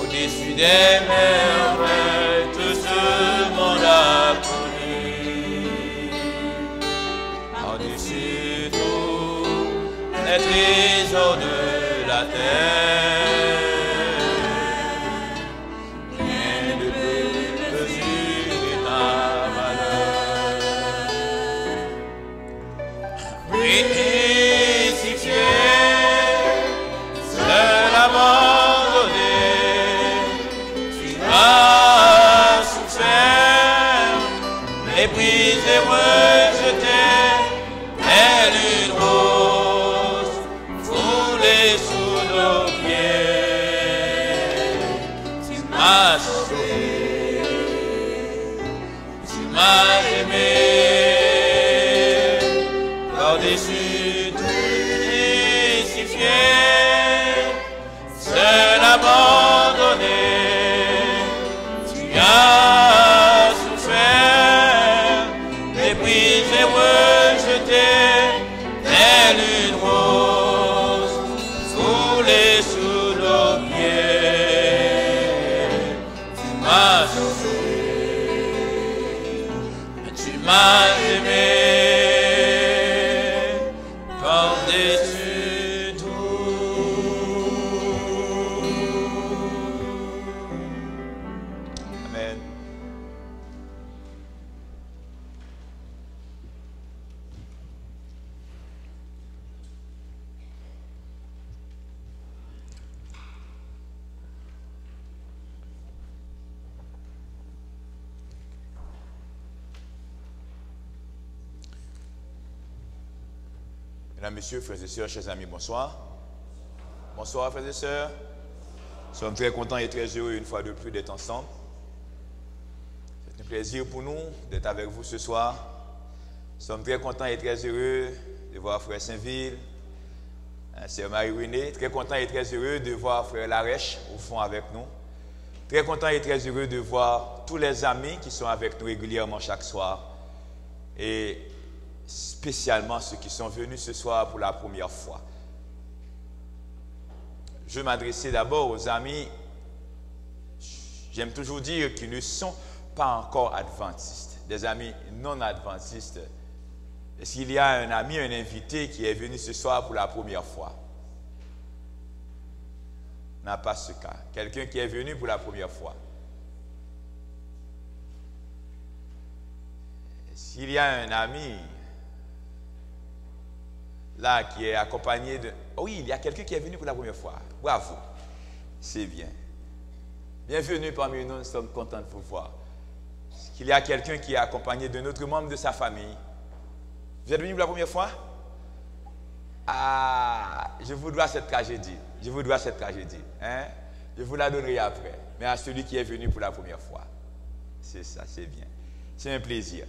Au-dessus des merveilles, tout ce monde a connu. Par-dessus tout, les trésors de la terre. Par-dessus tout crucifié, seul abandonné, tu as souffert, méprisé, rejeté, telle une rose, foulée sous nos pieds. Tu m'as sauvé, tu m'as aimé. Mesdames, Messieurs, frères et sœurs, chers amis, bonsoir. Bonsoir, frères et sœurs. Nous sommes très contents et très heureux une fois de plus d'être ensemble. C'est un plaisir pour nous d'être avec vous ce soir. Nous sommes très contents et très heureux de voir frère Saint-Ville, sœur Marie-Renée. Très contents et très heureux de voir frère Larèche au fond avec nous. Très contents et très heureux de voir tous les amis qui sont avec nous régulièrement chaque soir. Et spécialement ceux qui sont venus ce soir pour la première fois. Je m'adressais d'abord aux amis, j'aime toujours dire qu'ils ne sont pas encore adventistes, des amis non adventistes. Est-ce qu'il y a un ami, un invité qui est venu ce soir pour la première fois? On n'a pas ce cas. Quelqu'un qui est venu pour la première fois. S'il y a un ami là qui est accompagné de... Oh oui, il y a quelqu'un qui est venu pour la première fois. Bravo. C'est bien. Bienvenue parmi nous, nous sommes contents de vous voir. Qu'il y a quelqu'un qui est accompagné d'un autre membre de sa famille. Vous êtes venu pour la première fois? Ah, je vous dois cette tragédie. Je vous dois cette tragédie. Hein? Je vous la donnerai après. Mais à celui qui est venu pour la première fois. C'est ça, c'est bien. C'est un plaisir.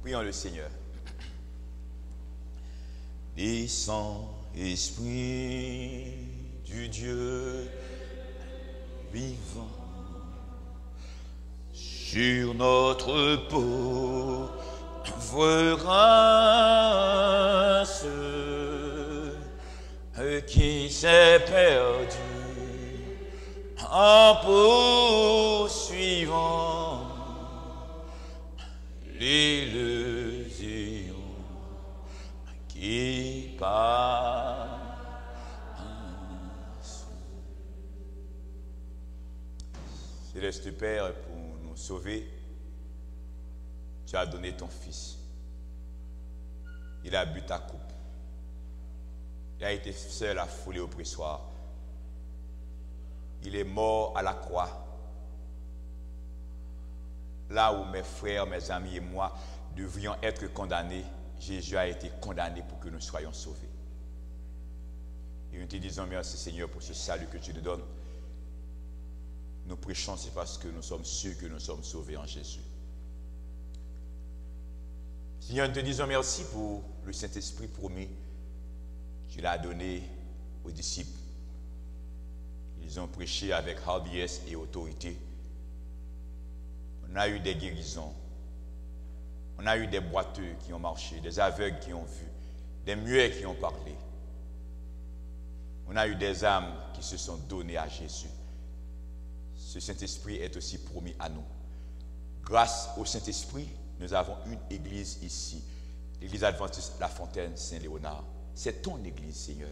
Prions le Seigneur. Descends, Esprit du Dieu vivant, sur notre pauvre race qui s'est perdue en poursuivant l'illusion qui passe. Céleste Père, pour nous sauver, tu as donné ton Fils. Il a bu ta coupe. Il a été seul à fouler au pressoir. Il est mort à la croix. Là où mes frères, mes amis et moi devrions être condamnés, Jésus a été condamné pour que nous soyons sauvés. Et nous te disons merci Seigneur pour ce salut que tu nous donnes. Nous prêchons, c'est parce que nous sommes sûrs que nous sommes sauvés en Jésus. Seigneur, nous te disons merci pour le Saint-Esprit promis. Tu l'as donné aux disciples. Ils ont prêché avec hardiesse et autorité. On a eu des guérisons. On a eu des boiteux qui ont marché, des aveugles qui ont vu, des muets qui ont parlé. On a eu des âmes qui se sont données à Jésus. Ce Saint-Esprit est aussi promis à nous. Grâce au Saint-Esprit, nous avons une église ici, l'église adventiste La Fontaine Saint-Léonard. C'est ton église, Seigneur.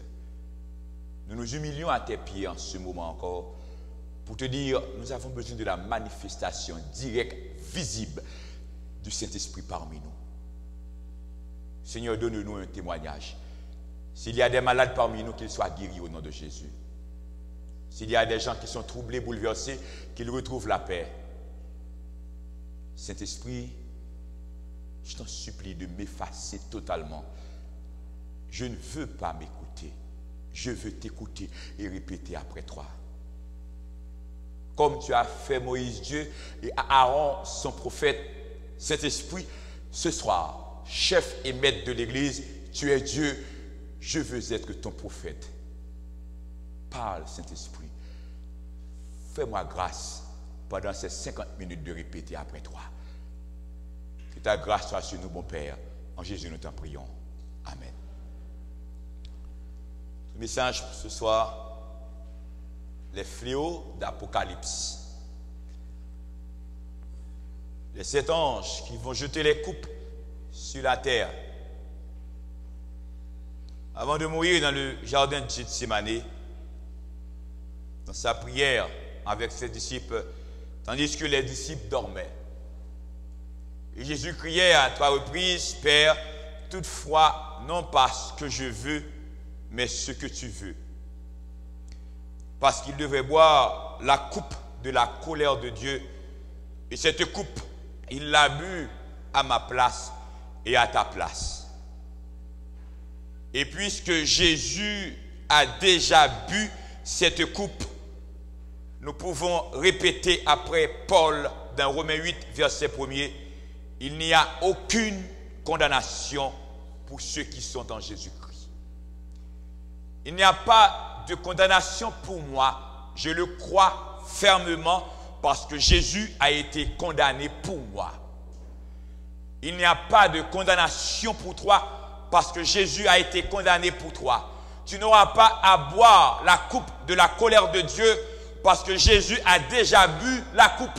Nous nous humilions à tes pieds en ce moment encore pour te dire, nous avons besoin de la manifestation directe, visible du Saint-Esprit parmi nous. Seigneur, donne-nous un témoignage. S'il y a des malades parmi nous, qu'ils soient guéris au nom de Jésus. S'il y a des gens qui sont troublés, bouleversés, qu'ils retrouvent la paix. Saint-Esprit, je t'en supplie de m'effacer totalement. Je ne veux pas m'écouter. Je veux t'écouter et répéter après toi. Comme tu as fait Moïse Dieu et Aaron son prophète, Saint-Esprit, ce soir, chef et maître de l'Église, tu es Dieu, je veux être ton prophète. Parle, Saint-Esprit. Fais-moi grâce pendant ces 50 minutes de répéter après toi. Que ta grâce soit sur nous, mon Père. En Jésus, nous t'en prions. Amen. Le message pour ce soir, les fléaux d'Apocalypse. Les 7 anges qui vont jeter les coupes sur la terre. Avant de mourir dans le jardin de Gethsémani, dans sa prière avec ses disciples, tandis que les disciples dormaient. Et Jésus criait à 3 reprises, Père, toutefois, non pas ce que je veux, mais ce que tu veux. Parce qu'il devait boire la coupe de la colère de Dieu. Et cette coupe, il l'a bu à ma place et à ta place. Et puisque Jésus a déjà bu cette coupe, nous pouvons répéter après Paul dans Romains 8, verset 1er, il n'y a aucune condamnation pour ceux qui sont en Jésus-Christ. Il n'y a pas de condamnation pour moi, je le crois fermement parce que Jésus a été condamné pour moi. Il n'y a pas de condamnation pour toi parce que Jésus a été condamné pour toi. Tu n'auras pas à boire la coupe de la colère de Dieu parce que Jésus a déjà bu la coupe.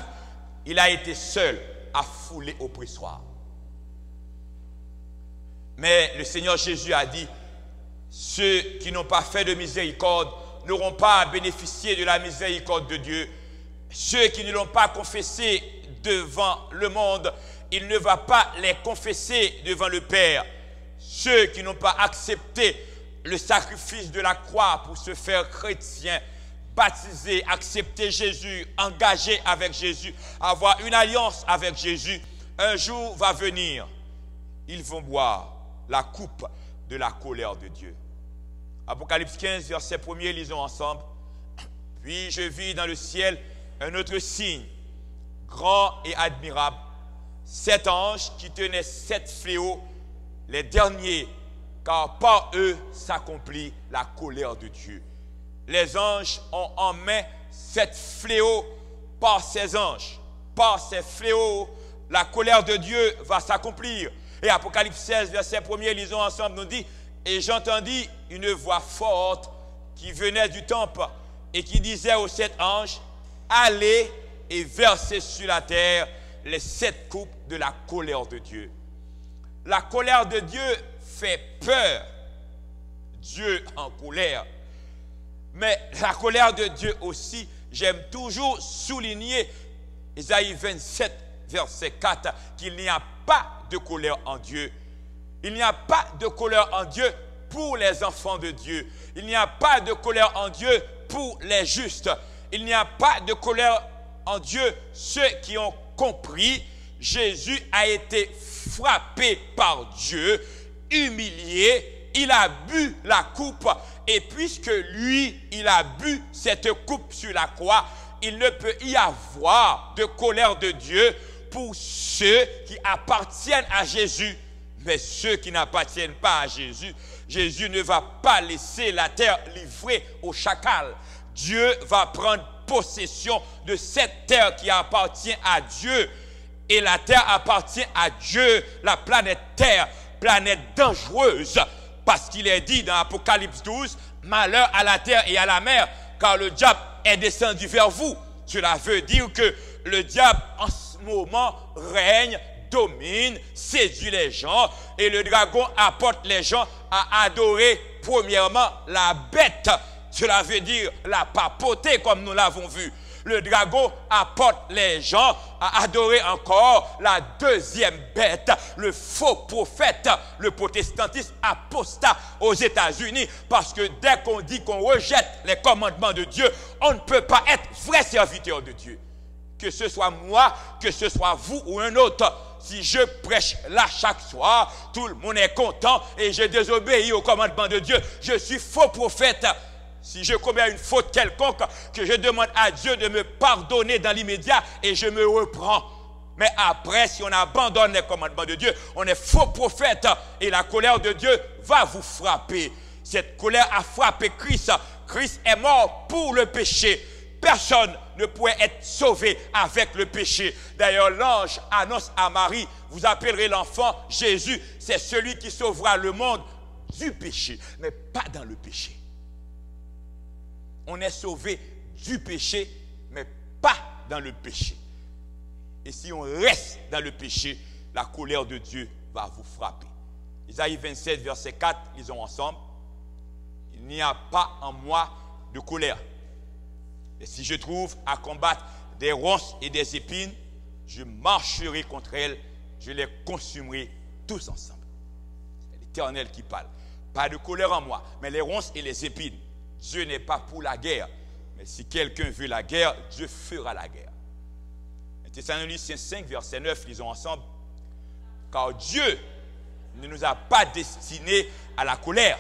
Il a été seul à fouler au pressoir. Mais le Seigneur Jésus a dit, ceux qui n'ont pas fait de miséricorde n'auront pas à bénéficier de la miséricorde de Dieu. Ceux qui ne l'ont pas confessé devant le monde, il ne va pas les confesser devant le Père. Ceux qui n'ont pas accepté le sacrifice de la croix pour se faire chrétien, baptiser, accepter Jésus, engager avec Jésus, avoir une alliance avec Jésus, un jour va venir, ils vont boire la coupe de la colère de Dieu. Apocalypse 15, verset 1er, lisons ensemble. Puis je vis dans le ciel un autre signe, grand et admirable, 7 anges qui tenaient 7 fléaux, les derniers, car par eux s'accomplit la colère de Dieu. Les anges ont en main 7 fléaux par ces anges. Par ces fléaux, la colère de Dieu va s'accomplir. Et Apocalypse 16, verset 1er, lisons ensemble, nous dit, et j'entendis une voix forte qui venait du temple et qui disait aux 7 anges, allez et versez sur la terre les 7 coupes de la colère de Dieu. La colère de Dieu fait peur. Dieu en colère. Mais la colère de Dieu aussi, j'aime toujours souligner, Ésaïe 27, verset 4, qu'il n'y a pas de colère en Dieu. Il n'y a pas de colère en Dieu pour les enfants de Dieu. Il n'y a pas de colère en Dieu pour les justes. Il n'y a pas de colère en Dieu ceux qui ont compris. Jésus a été frappé par Dieu, humilié, il a bu la coupe et puisque lui, il a bu cette coupe sur la croix, il ne peut y avoir de colère de Dieu pour ceux qui appartiennent à Jésus. Mais ceux qui n'appartiennent pas à Jésus, Jésus ne va pas laisser la terre livrée aux chacals. Dieu va prendre possession de cette terre qui appartient à Dieu. Et la terre appartient à Dieu, la planète Terre, planète dangereuse. Parce qu'il est dit dans Apocalypse 12, malheur à la terre et à la mer, car le diable est descendu vers vous. Cela veut dire que le diable en ce moment règne, domine, séduit les gens, et le dragon apporte les gens à adorer premièrement la bête. Cela veut dire la papauté comme nous l'avons vu. Le dragon apporte les gens à adorer encore la deuxième bête, le faux prophète, le protestantisme apostat aux États-Unis. Parce que dès qu'on dit qu'on rejette les commandements de Dieu, on ne peut pas être vrai serviteur de Dieu. Que ce soit moi, que ce soit vous ou un autre. Si je prêche là chaque soir, tout le monde est content et je désobéis aux commandements de Dieu, je suis faux prophète. Si je commets une faute quelconque, que je demande à Dieu de me pardonner dans l'immédiat et je me reprends. Mais après, si on abandonne les commandements de Dieu, on est faux prophète et la colère de Dieu va vous frapper. Cette colère a frappé Christ. Christ est mort pour le péché. Personne ne pouvait être sauvé avec le péché. D'ailleurs, l'ange annonce à Marie, vous appellerez l'enfant Jésus. C'est celui qui sauvera le monde du péché, mais pas dans le péché. On est sauvé du péché, mais pas dans le péché. Et si on reste dans le péché, la colère de Dieu va vous frapper. Isaïe 27, verset 4, lisons ensemble. Il n'y a pas en moi de colère. Et si je trouve à combattre des ronces et des épines, je marcherai contre elles, je les consumerai tous ensemble. C'est l'Éternel qui parle. Pas de colère en moi, mais les ronces et les épines. Dieu n'est pas pour la guerre, mais si quelqu'un veut la guerre, Dieu fera la guerre. Thessaloniciens 5, verset 9, lisons ensemble. Car Dieu ne nous a pas destinés à la colère,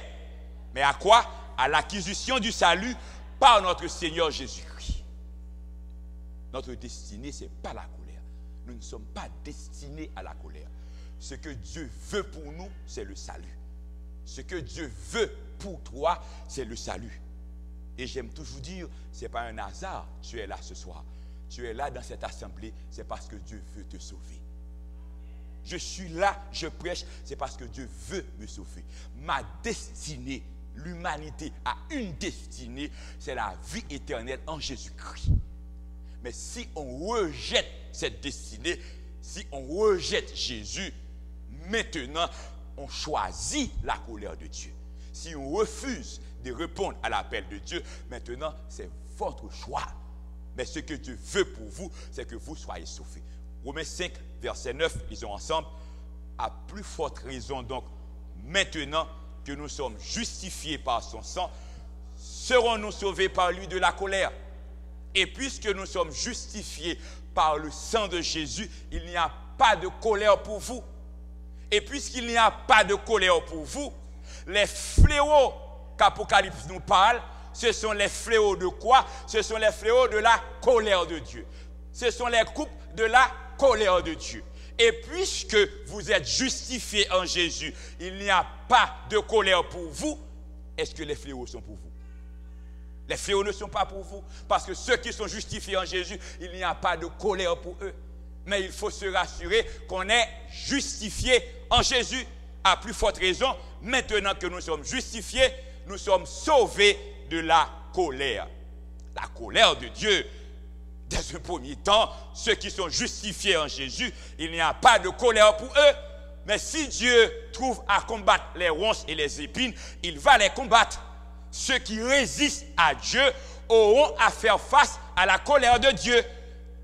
mais à quoi? À l'acquisition du salut par notre Seigneur Jésus-Christ. Notre destinée, ce n'est pas la colère. Nous ne sommes pas destinés à la colère. Ce que Dieu veut pour nous, c'est le salut. Ce que Dieu veut pour toi, c'est le salut. Et j'aime toujours dire, ce n'est pas un hasard, tu es là ce soir. Tu es là dans cette assemblée, c'est parce que Dieu veut te sauver. Je suis là, je prêche, c'est parce que Dieu veut me sauver. Ma destinée, l'humanité a une destinée, c'est la vie éternelle en Jésus-Christ. Mais si on rejette cette destinée, si on rejette Jésus, maintenant, on choisit la colère de Dieu. Si on refuse de répondre à l'appel de Dieu, maintenant, c'est votre choix. Mais ce que Dieu veut pour vous, c'est que vous soyez sauvés. Romains 5, verset 9, lisons ensemble. À plus forte raison, donc, maintenant que nous sommes justifiés par son sang, serons-nous sauvés par lui de la colère. Et puisque nous sommes justifiés par le sang de Jésus, il n'y a pas de colère pour vous. Et puisqu'il n'y a pas de colère pour vous, les fléaux qu'Apocalypse nous parle, ce sont les fléaux de quoi? Ce sont les fléaux de la colère de Dieu. Ce sont les coupes de la colère de Dieu. Et puisque vous êtes justifiés en Jésus, il n'y a pas de colère pour vous. Est-ce que les fléaux sont pour vous? Les fléaux ne sont pas pour vous. Parce que ceux qui sont justifiés en Jésus, il n'y a pas de colère pour eux. Mais il faut se rassurer qu'on est justifiés en Jésus. À plus forte raison, maintenant que nous sommes justifiés, nous sommes sauvés de la colère. La colère de Dieu. Dans un premier temps, ceux qui sont justifiés en Jésus, il n'y a pas de colère pour eux. Mais si Dieu trouve à combattre les ronces et les épines, il va les combattre. Ceux qui résistent à Dieu auront à faire face à la colère de Dieu.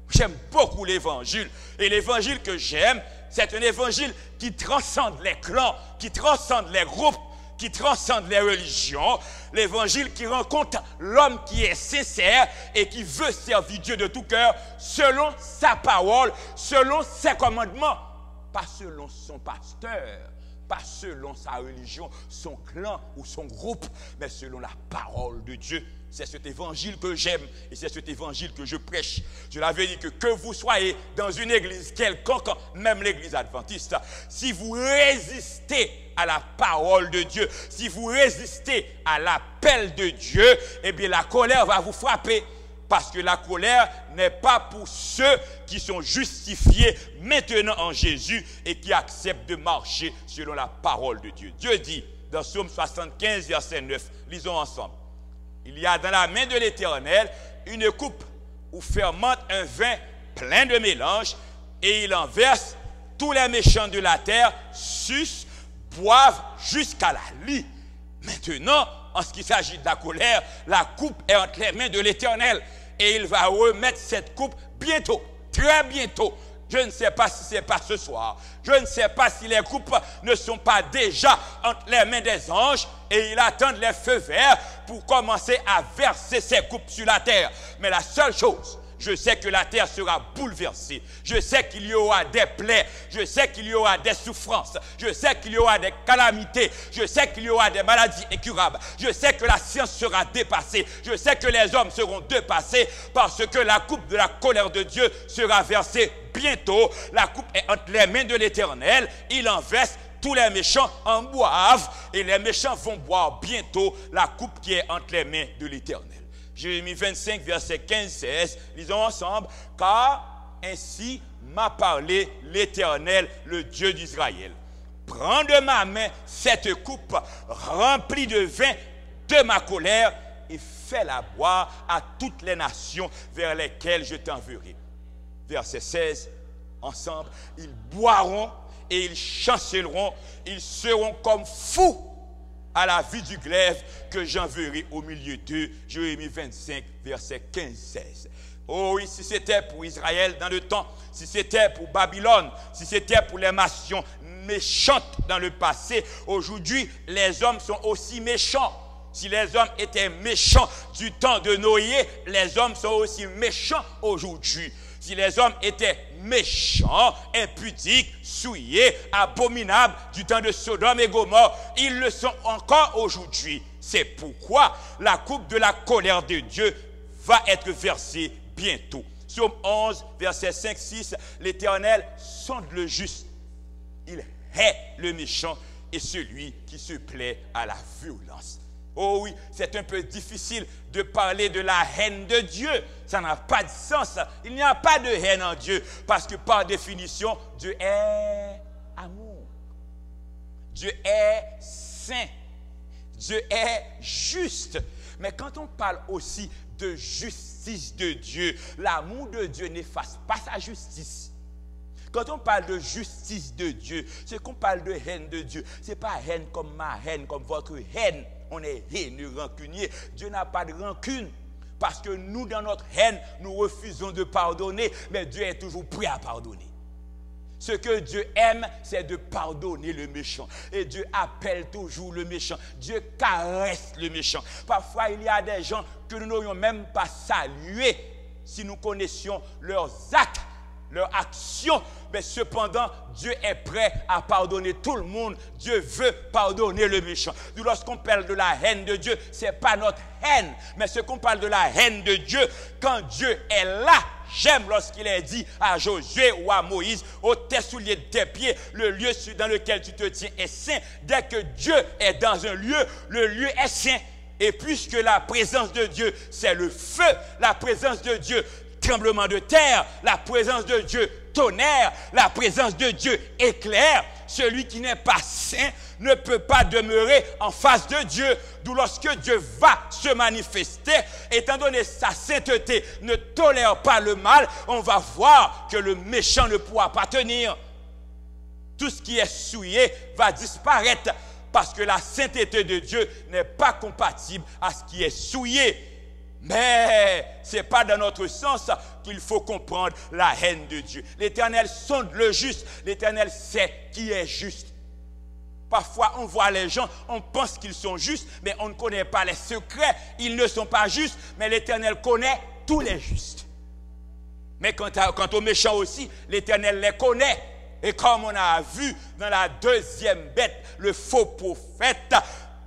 J'aime beaucoup l'évangile. Et l'évangile que j'aime, c'est un évangile qui transcende les clans, qui transcende les groupes, qui transcende les religions. L'évangile qui rencontre l'homme qui est sincère et qui veut servir Dieu de tout cœur selon sa parole, selon ses commandements. Pas selon son pasteur, pas selon sa religion, son clan ou son groupe, mais selon la parole de Dieu. C'est cet évangile que j'aime et c'est cet évangile que je prêche. Je l'avais dit que vous soyez dans une église quelconque, même l'église adventiste, si vous résistez à la parole de Dieu, si vous résistez à l'appel de Dieu, eh bien la colère va vous frapper. Parce que la colère n'est pas pour ceux qui sont justifiés maintenant en Jésus et qui acceptent de marcher selon la parole de Dieu. Dieu dit dans Psaume 75, verset 9, lisons ensemble. Il y a dans la main de l'Éternel une coupe où fermente un vin plein de mélange et il en verse. Tous les méchants de la terre sucent, boivent jusqu'à la lie. Maintenant, en ce qui s'agit de la colère, la coupe est entre les mains de l'Éternel. Et il va remettre cette coupe bientôt, très bientôt. Je ne sais pas si c'est pas ce soir. Je ne sais pas si les coupes ne sont pas déjà entre les mains des anges et il attend les feux verts pour commencer à verser ces coupes sur la terre. Mais la seule chose, je sais que la terre sera bouleversée. Je sais qu'il y aura des plaies. Je sais qu'il y aura des souffrances. Je sais qu'il y aura des calamités. Je sais qu'il y aura des maladies incurables. Je sais que la science sera dépassée. Je sais que les hommes seront dépassés parce que la coupe de la colère de Dieu sera versée bientôt. La coupe est entre les mains de l'Éternel. Il en verse. Tous les méchants en boivent. Et les méchants vont boire bientôt la coupe qui est entre les mains de l'Éternel. Jérémie 25, verset 15-16, lisons ensemble. Car ainsi m'a parlé l'Éternel, le Dieu d'Israël. Prends de ma main cette coupe remplie de vin de ma colère et fais-la boire à toutes les nations vers lesquelles je t'enverrai. Verset 16, ensemble. Ils boiront et ils chancelleront, ils seront comme fous à la vie du glaive que j'enverrai au milieu d'eux. Jérémie 25, verset 15-16. Oh oui, si c'était pour Israël dans le temps, si c'était pour Babylone, si c'était pour les nations méchantes dans le passé, aujourd'hui, les hommes sont aussi méchants. Si les hommes étaient méchants du temps de Noé, les hommes sont aussi méchants aujourd'hui. Si les hommes étaient méchants, impudiques, souillés, abominables du temps de Sodome et Gomorrhe, ils le sont encore aujourd'hui. C'est pourquoi la coupe de la colère de Dieu va être versée bientôt. Psaume 11, verset 5-6, l'Éternel sonde le juste. Il hait le méchant et celui qui se plaît à la violence. Oh oui, c'est un peu difficile de parler de la haine de Dieu. Ça n'a pas de sens. Il n'y a pas de haine en Dieu parce que par définition, Dieu est amour. Dieu est saint. Dieu est juste. Mais quand on parle aussi de justice de Dieu, l'amour de Dieu n'efface pas sa justice. Quand on parle de justice de Dieu, c'est qu'on parle de haine de Dieu. Ce n'est pas haine comme ma haine, comme votre haine. On est haineux, rancunier. Dieu n'a pas de rancune. Parce que nous, dans notre haine, nous refusons de pardonner. Mais Dieu est toujours prêt à pardonner. Ce que Dieu aime, c'est de pardonner le méchant. Et Dieu appelle toujours le méchant. Dieu caresse le méchant. Parfois, il y a des gens que nous n'aurions même pas salués si nous connaissions leurs actes, leurs actions. Mais cependant, Dieu est prêt à pardonner tout le monde. Dieu veut pardonner le méchant. Lorsqu'on parle de la haine de Dieu, ce n'est pas notre haine. Mais ce qu'on parle de la haine de Dieu, quand Dieu est là, j'aime lorsqu'il est dit à Josué ou à Moïse, ôte tes souliers de tes pieds, le lieu dans lequel tu te tiens est saint. Dès que Dieu est dans un lieu, le lieu est saint. Et puisque la présence de Dieu, c'est le feu, la présence de Dieu, tremblement de terre, la présence de Dieu, tonnerre, la présence de Dieu, éclair, celui qui n'est pas saint ne peut pas demeurer en face de Dieu. D'où lorsque Dieu va se manifester, étant donné sa sainteté ne tolère pas le mal, on va voir que le méchant ne pourra pas tenir. Tout ce qui est souillé va disparaître parce que la sainteté de Dieu n'est pas compatible à ce qui est souillé. Mais ce n'est pas dans notre sens qu'il faut comprendre la haine de Dieu. L'Éternel sonde le juste. L'Éternel sait qui est juste. Parfois, on voit les gens, on pense qu'ils sont justes, mais on ne connaît pas les secrets. Ils ne sont pas justes, mais l'Éternel connaît tous les justes. Mais quant aux méchants aussi, l'Éternel les connaît. Et comme on a vu dans la deuxième bête, le faux prophète,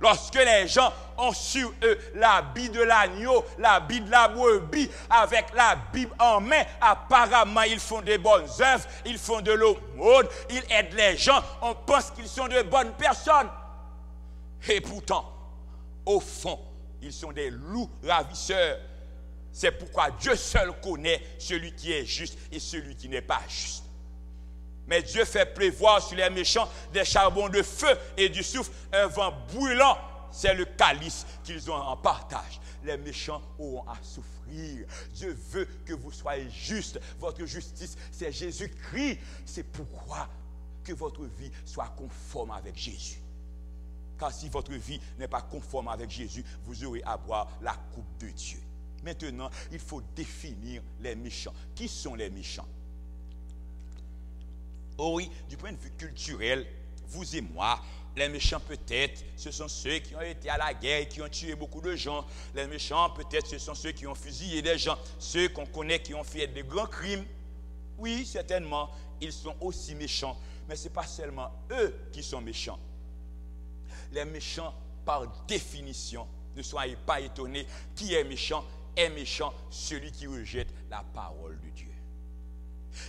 lorsque les gens ont sur eux l'habit de l'agneau, l'habit de la brebis, avec la Bible en main, apparemment ils font des bonnes œuvres, ils font de l'aumône, ils aident les gens, on pense qu'ils sont de bonnes personnes. Et pourtant, au fond, ils sont des loups ravisseurs. C'est pourquoi Dieu seul connaît celui qui est juste et celui qui n'est pas juste. Mais Dieu fait pleuvoir sur les méchants des charbons de feu et du soufre, un vent brûlant. C'est le calice qu'ils ont en partage. Les méchants auront à souffrir. Dieu veut que vous soyez justes. Votre justice, c'est Jésus-Christ. C'est pourquoi que votre vie soit conforme avec Jésus. Car si votre vie n'est pas conforme avec Jésus, vous aurez à boire la coupe de Dieu. Maintenant, il faut définir les méchants. Qui sont les méchants? Oh oui, du point de vue culturel, vous et moi, les méchants peut-être, ce sont ceux qui ont été à la guerre et qui ont tué beaucoup de gens. Les méchants peut-être, ce sont ceux qui ont fusillé des gens. Ceux qu'on connaît qui ont fait des grands crimes. Oui, certainement, ils sont aussi méchants. Mais ce n'est pas seulement eux qui sont méchants. Les méchants, par définition, ne soyez pas étonnés, qui est méchant celui qui rejette la parole de Dieu.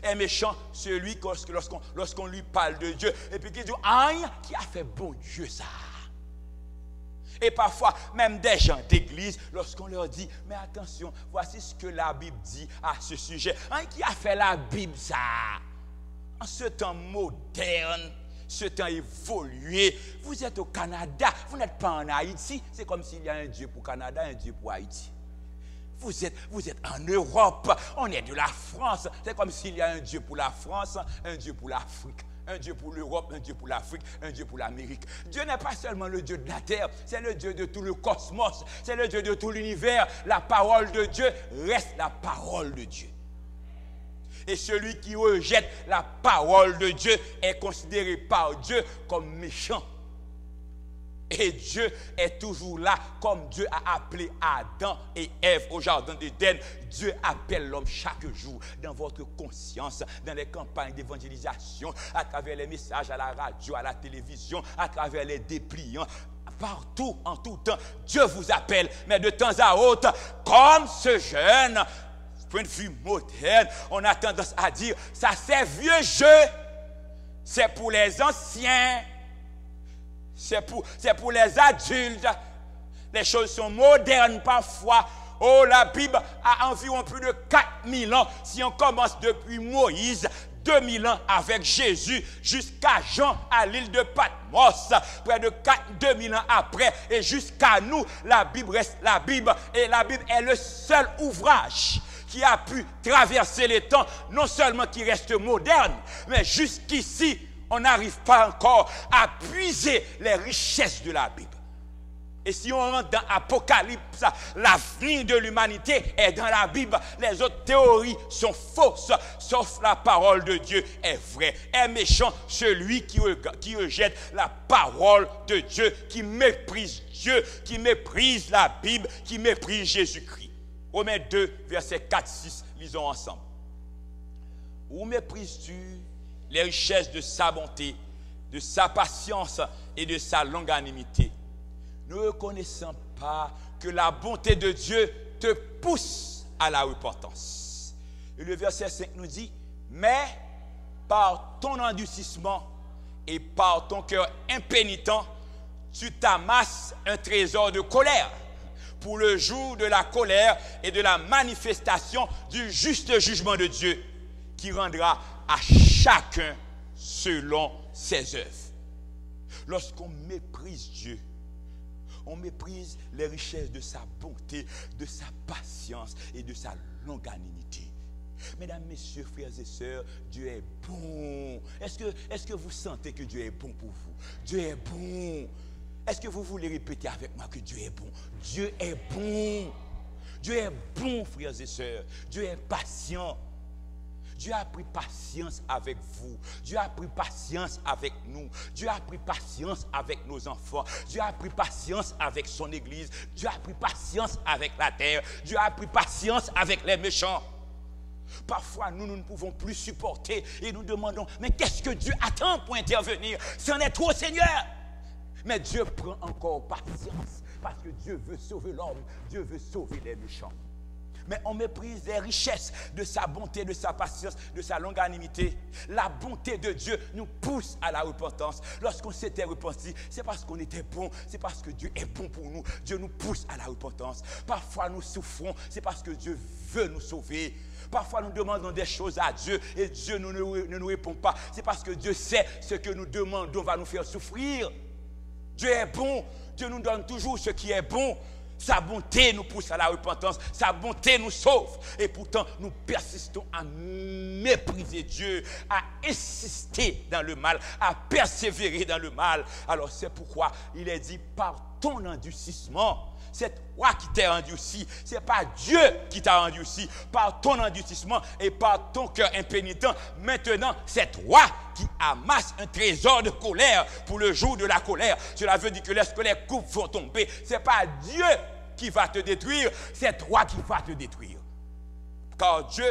Est méchant celui lorsqu'on lui parle de Dieu et puis qu'il dit aïe, qui a fait bon Dieu ça. Et parfois même des gens d'église, lorsqu'on leur dit mais attention, voici ce que la Bible dit à ce sujet. Aïe, qui a fait la Bible ça? En ce temps moderne, ce temps évolué, vous êtes au Canada, vous n'êtes pas en Haïti. C'est comme s'il y a un Dieu pour Canada, un Dieu pour Haïti. Vous êtes en Europe, on est de la France. C'est comme s'il y a un Dieu pour la France, un Dieu pour l'Afrique, un Dieu pour l'Europe, un Dieu pour l'Afrique, un Dieu pour l'Amérique. Dieu n'est pas seulement le Dieu de la terre, c'est le Dieu de tout le cosmos, c'est le Dieu de tout l'univers. La parole de Dieu reste la parole de Dieu. Et celui qui rejette la parole de Dieu est considéré par Dieu comme méchant. Et Dieu est toujours là, comme Dieu a appelé Adam et Ève au jardin d'Éden. Dieu appelle l'homme chaque jour dans votre conscience, dans les campagnes d'évangélisation, à travers les messages à la radio, à la télévision, à travers les dépliants. Partout, en tout temps, Dieu vous appelle. Mais de temps à autre, comme ce jeune, point de vue moderne, on a tendance à dire, ça c'est vieux jeu, c'est pour les anciens. C'est pour les adultes. Les choses sont modernes parfois. Oh, la Bible a environ plus de 4000 ans. Si on commence depuis Moïse, 2000 ans avec Jésus, jusqu'à Jean à l'île de Patmos, près de 2000 ans après, et jusqu'à nous, la Bible reste la Bible. Et la Bible est le seul ouvrage qui a pu traverser les temps, non seulement qui reste moderne, mais jusqu'ici, on n'arrive pas encore à puiser les richesses de la Bible. Et si on rentre dans Apocalypse, l'avenir de l'humanité est dans la Bible. Les autres théories sont fausses, sauf la parole de Dieu est vraie. Est méchant celui qui rejette la parole de Dieu, qui méprise Dieu, qui méprise la Bible, qui méprise Jésus-Christ. Romains 2, versets 4-6, lisons ensemble. Où méprises-tu les richesses de sa bonté, de sa patience et de sa longanimité, ne reconnaissant pas que la bonté de Dieu te pousse à la repentance. Et le verset 5 nous dit, mais par ton endurcissement et par ton cœur impénitent, tu t'amasses un trésor de colère pour le jour de la colère et de la manifestation du juste jugement de Dieu, qui rendra à chacun selon ses œuvres. Lorsqu'on méprise Dieu, on méprise les richesses de sa bonté, de sa patience et de sa longanimité. Mesdames, messieurs, frères et sœurs, Dieu est bon. Est-ce que vous sentez que Dieu est bon pour vous? Dieu est bon. Est-ce que vous voulez répéter avec moi que Dieu est bon? Dieu est bon. Dieu est bon, frères et sœurs. Dieu est patient. Dieu a pris patience avec vous. Dieu a pris patience avec nous. Dieu a pris patience avec nos enfants. Dieu a pris patience avec son église. Dieu a pris patience avec la terre. Dieu a pris patience avec les méchants. Parfois, nous ne pouvons plus supporter et nous demandons, mais qu'est-ce que Dieu attend pour intervenir? C'en est trop, Seigneur. Mais Dieu prend encore patience parce que Dieu veut sauver l'homme. Dieu veut sauver les méchants. Mais on méprise les richesses de sa bonté, de sa patience, de sa longanimité. La bonté de Dieu nous pousse à la repentance. Lorsqu'on s'était repenti, c'est parce qu'on était bon, c'est parce que Dieu est bon pour nous. Dieu nous pousse à la repentance. Parfois nous souffrons, c'est parce que Dieu veut nous sauver. Parfois nous demandons des choses à Dieu et Dieu ne nous répond pas. C'est parce que Dieu sait ce que nous demandons va nous faire souffrir. Dieu est bon, Dieu nous donne toujours ce qui est bon. Sa bonté nous pousse à la repentance, sa bonté nous sauve. Et pourtant, nous persistons à mépriser Dieu, à insister dans le mal, à persévérer dans le mal. Alors c'est pourquoi il est dit, par ton endurcissement, c'est toi qui t'es endurci, ce n'est pas Dieu qui t'a endurci, par ton endurcissement et par ton cœur impénitent. Maintenant, c'est toi qui amasses un trésor de colère pour le jour de la colère. Cela veut dire que lorsque les coupes vont tomber, ce n'est pas Dieu qui va te détruire, c'est toi qui vas te détruire. Car Dieu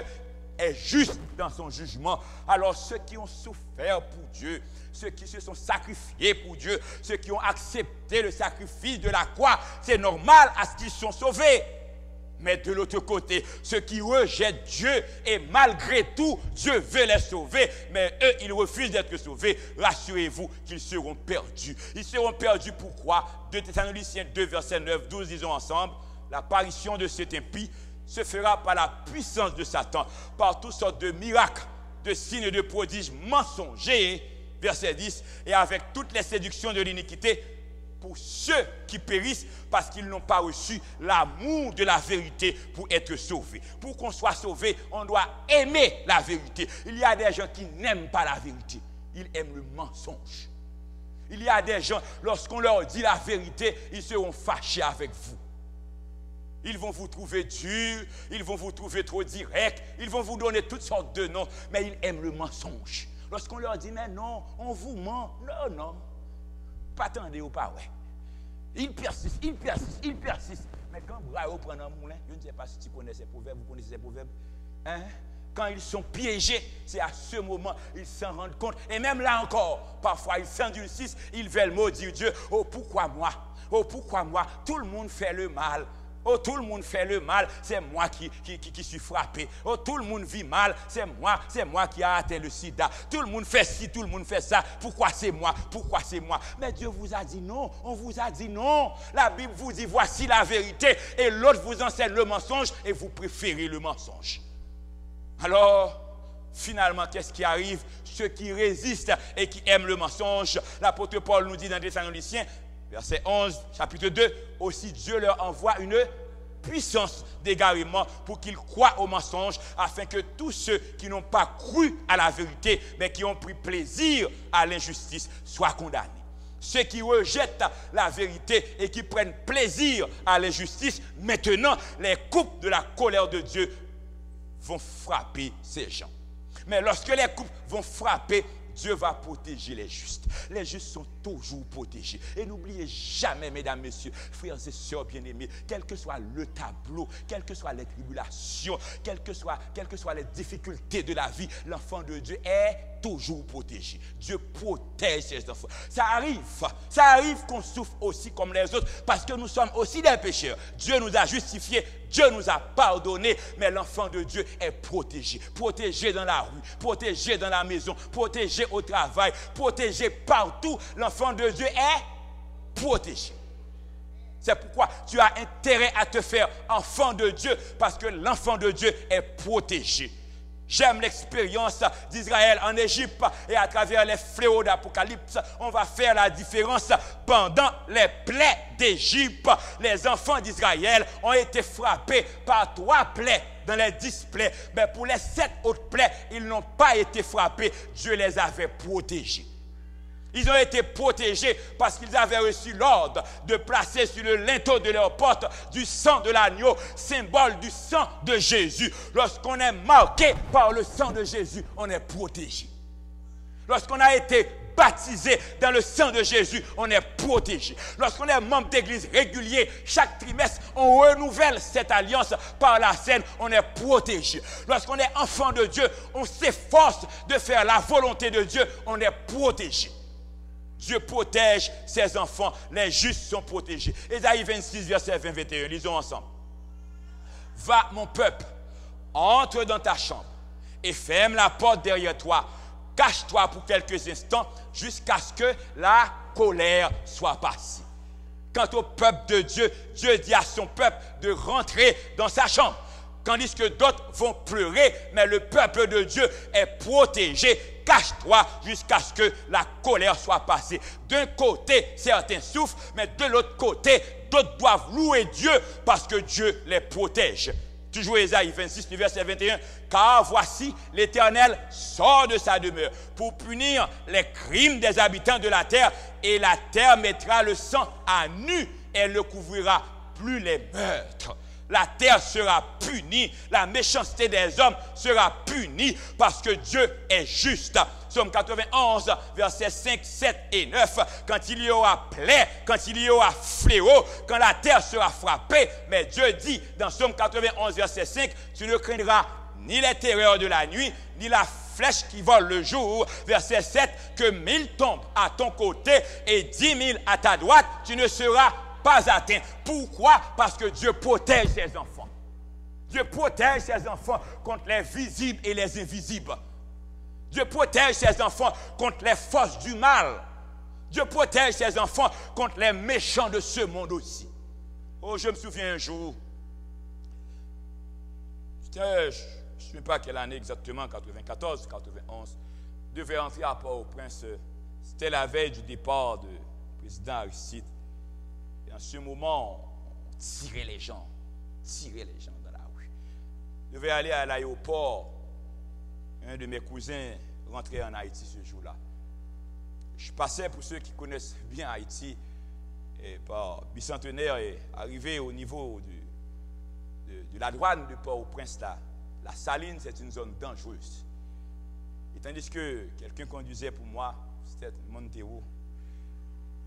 est juste dans son jugement. Alors ceux qui ont souffert pour Dieu, ceux qui se sont sacrifiés pour Dieu, ceux qui ont accepté le sacrifice de la croix, c'est normal à ce qu'ils sont sauvés. Mais de l'autre côté, ceux qui rejettent Dieu et malgré tout, Dieu veut les sauver, mais eux, ils refusent d'être sauvés. Rassurez-vous qu'ils seront perdus. Ils seront perdus pourquoi? 2 Thessaloniciens 2, verset 9, 12, disons ensemble, l'apparition de cet impie se fera par la puissance de Satan, par toutes sortes de miracles, de signes et de prodiges mensongers, verset 10, et avec toutes les séductions de l'iniquité, pour ceux qui périssent parce qu'ils n'ont pas reçu l'amour de la vérité pour être sauvés. Pour qu'on soit sauvé, on doit aimer la vérité. Il y a des gens qui n'aiment pas la vérité, ils aiment le mensonge. Il y a des gens, lorsqu'on leur dit la vérité, ils seront fâchés avec vous. Ils vont vous trouver dur, ils vont vous trouver trop direct, ils vont vous donner toutes sortes de noms, mais ils aiment le mensonge. Lorsqu'on leur dit, mais non, on vous ment, non, pas attendez ou pas, ouais. Ils persistent. Mais quand Bravo prend un moulin, je ne sais pas si tu connais ces proverbes, vous connaissez ces proverbes, hein? Quand ils sont piégés, c'est à ce moment ils s'en rendent compte. Et même là encore, parfois ils s'endurcissent, ils veulent maudire Dieu. Oh, pourquoi moi? Tout le monde fait le mal. Oh, tout le monde fait le mal, c'est moi qui suis frappé. Oh, tout le monde vit mal, c'est moi qui a atteint le sida. Tout le monde fait ci, tout le monde fait ça. Pourquoi c'est moi? Mais Dieu vous a dit non, on vous a dit non. La Bible vous dit voici la vérité et l'autre vous enseigne le mensonge et vous préférez le mensonge. Alors, finalement, qu'est-ce qui arrive? Ceux qui résistent et qui aiment le mensonge, l'apôtre Paul nous dit dans Thessaloniciens, verset 11, chapitre 2, aussi Dieu leur envoie une puissance d'égarement pour qu'ils croient au mensonge, afin que tous ceux qui n'ont pas cru à la vérité, mais qui ont pris plaisir à l'injustice, soient condamnés. Ceux qui rejettent la vérité et qui prennent plaisir à l'injustice, maintenant, les coupes de la colère de Dieu vont frapper ces gens. Mais lorsque les coupes vont frapper, Dieu va protéger les justes. Les justes sont toujours protégés. Et n'oubliez jamais, mesdames, messieurs, frères et sœurs bien-aimés, quel que soit le tableau, quelles que soient les tribulations, quelles que soient les difficultés de la vie, l'enfant de Dieu est toujours protégé. Dieu protège ses enfants. Ça arrive qu'on souffre aussi comme les autres parce que nous sommes aussi des pécheurs. Dieu nous a justifiés, Dieu nous a pardonnés, mais l'enfant de Dieu est protégé. Protégé dans la rue, protégé dans la maison, protégé au travail, protégé partout. L'enfant de Dieu est protégé. C'est pourquoi tu as intérêt à te faire enfant de Dieu, parce que l'enfant de Dieu est protégé. J'aime l'expérience d'Israël en Égypte et à travers les fléaux d'Apocalypse, on va faire la différence. Pendant les plaies d'Égypte, les enfants d'Israël ont été frappés par 3 plaies dans les 10 plaies. Mais pour les 7 autres plaies, ils n'ont pas été frappés. Dieu les avait protégés. Ils ont été protégés parce qu'ils avaient reçu l'ordre de placer sur le linteau de leur porte du sang de l'agneau, symbole du sang de Jésus. Lorsqu'on est marqué par le sang de Jésus, on est protégé. Lorsqu'on a été baptisé dans le sang de Jésus, on est protégé. Lorsqu'on est membre d'église régulier, chaque trimestre, on renouvelle cette alliance par la scène, on est protégé. Lorsqu'on est enfant de Dieu, on s'efforce de faire la volonté de Dieu, on est protégé. Dieu protège ses enfants, les justes sont protégés. Ésaïe 26, verset 20-21, lisons ensemble. Va, mon peuple, entre dans ta chambre et ferme la porte derrière toi. Cache-toi pour quelques instants jusqu'à ce que la colère soit passée. Quant au peuple de Dieu, Dieu dit à son peuple de rentrer dans sa chambre. Tandis que d'autres vont pleurer, mais le peuple de Dieu est protégé. Cache-toi jusqu'à ce que la colère soit passée. D'un côté, certains souffrent, mais de l'autre côté, d'autres doivent louer Dieu parce que Dieu les protège. Toujours Ésaïe 26, verset 21. Car voici, l'Éternel sort de sa demeure pour punir les crimes des habitants de la terre, et la terre mettra le sang à nu, elle ne couvrira plus les meurtres. La terre sera punie, la méchanceté des hommes sera punie parce que Dieu est juste. Psaume 91, versets 5, 7 et 9. Quand il y aura plaie, quand il y aura fléau, quand la terre sera frappée, mais Dieu dit dans Psaume 91, verset 5, tu ne craindras ni les terreurs de la nuit, ni la flèche qui vole le jour. Verset 7, que 1000 tombent à ton côté et 10 000 à ta droite, tu ne seras pas atteint. Pourquoi? Parce que Dieu protège ses enfants. Dieu protège ses enfants contre les visibles et les invisibles. Dieu protège ses enfants contre les forces du mal. Dieu protège ses enfants contre les méchants de ce monde aussi. Oh, je me souviens un jour, je ne sais pas quelle année exactement, 94, 91, je devais entrer à Port-au-Prince. C'était la veille du départ du président Aristide. Et en ce moment, on tirait les gens dans la rue. Je devais aller à l'aéroport. Un de mes cousins rentrait en Haïti ce jour-là. Je passais, pour ceux qui connaissent bien Haïti, et par Bicentenaire, et arrivé au niveau de la douane de Port-au-Prince, là, la Saline, c'est une zone dangereuse. Et tandis que quelqu'un conduisait pour moi, c'était Montero,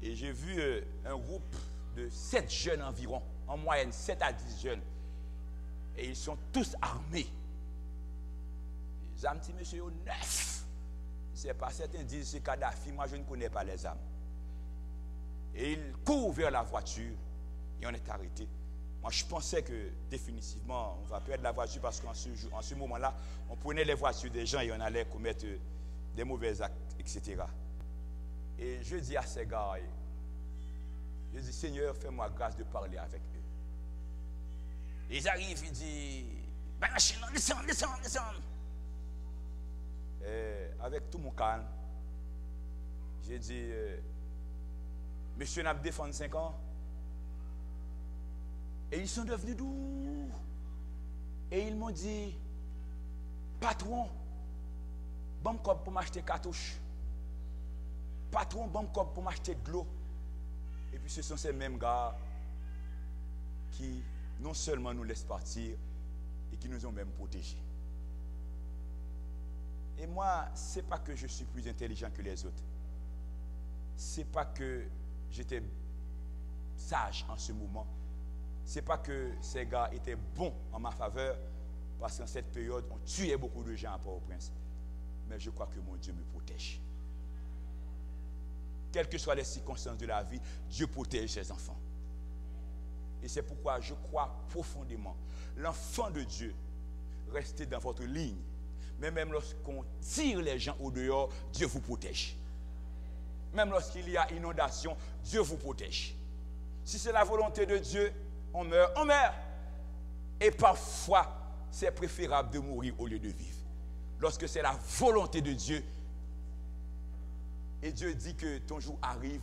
et j'ai vu un groupe de 7 jeunes environ, en moyenne 7 à 10 jeunes, et ils sont tous armés. Les âmes, petit monsieur, 9. C'est pas certains disent c'est Kadhafi, moi je ne connais pas les âmes. Et ils courent vers la voiture et on est arrêté. Moi je pensais que définitivement on va perdre la voiture parce qu'en ce moment-là, on prenait les voitures des gens et on allait commettre des mauvais actes, etc. Et je dis à ces gars, je dis Seigneur, fais-moi grâce de parler avec eux. Ils arrivent, ils disent, descends. Avec tout mon calme, j'ai dit, monsieur n'a pas défendu 5 ans. Et ils sont devenus doux. Et ils m'ont dit, patron, bon cop pour m'acheter cartouche. Patron, bon cop pour m'acheter de l'eau. Et puis ce sont ces mêmes gars qui non seulement nous laissent partir, et qui nous ont même protégés. Et moi, ce n'est pas que je suis plus intelligent que les autres. Ce n'est pas que j'étais sage en ce moment. Ce n'est pas que ces gars étaient bons en ma faveur, parce qu'en cette période, on tuait beaucoup de gens à Port-au-Prince. Mais je crois que mon Dieu me protège. Quelles que soient les circonstances de la vie, Dieu protège ses enfants. Et c'est pourquoi je crois profondément, l'enfant de Dieu, restez dans votre ligne. Mais même lorsqu'on tire les gens au dehors, Dieu vous protège. Même lorsqu'il y a inondation, Dieu vous protège. Si c'est la volonté de Dieu, on meurt, on meurt. Et parfois, c'est préférable de mourir au lieu de vivre. Lorsque c'est la volonté de Dieu, et Dieu dit que ton jour arrive,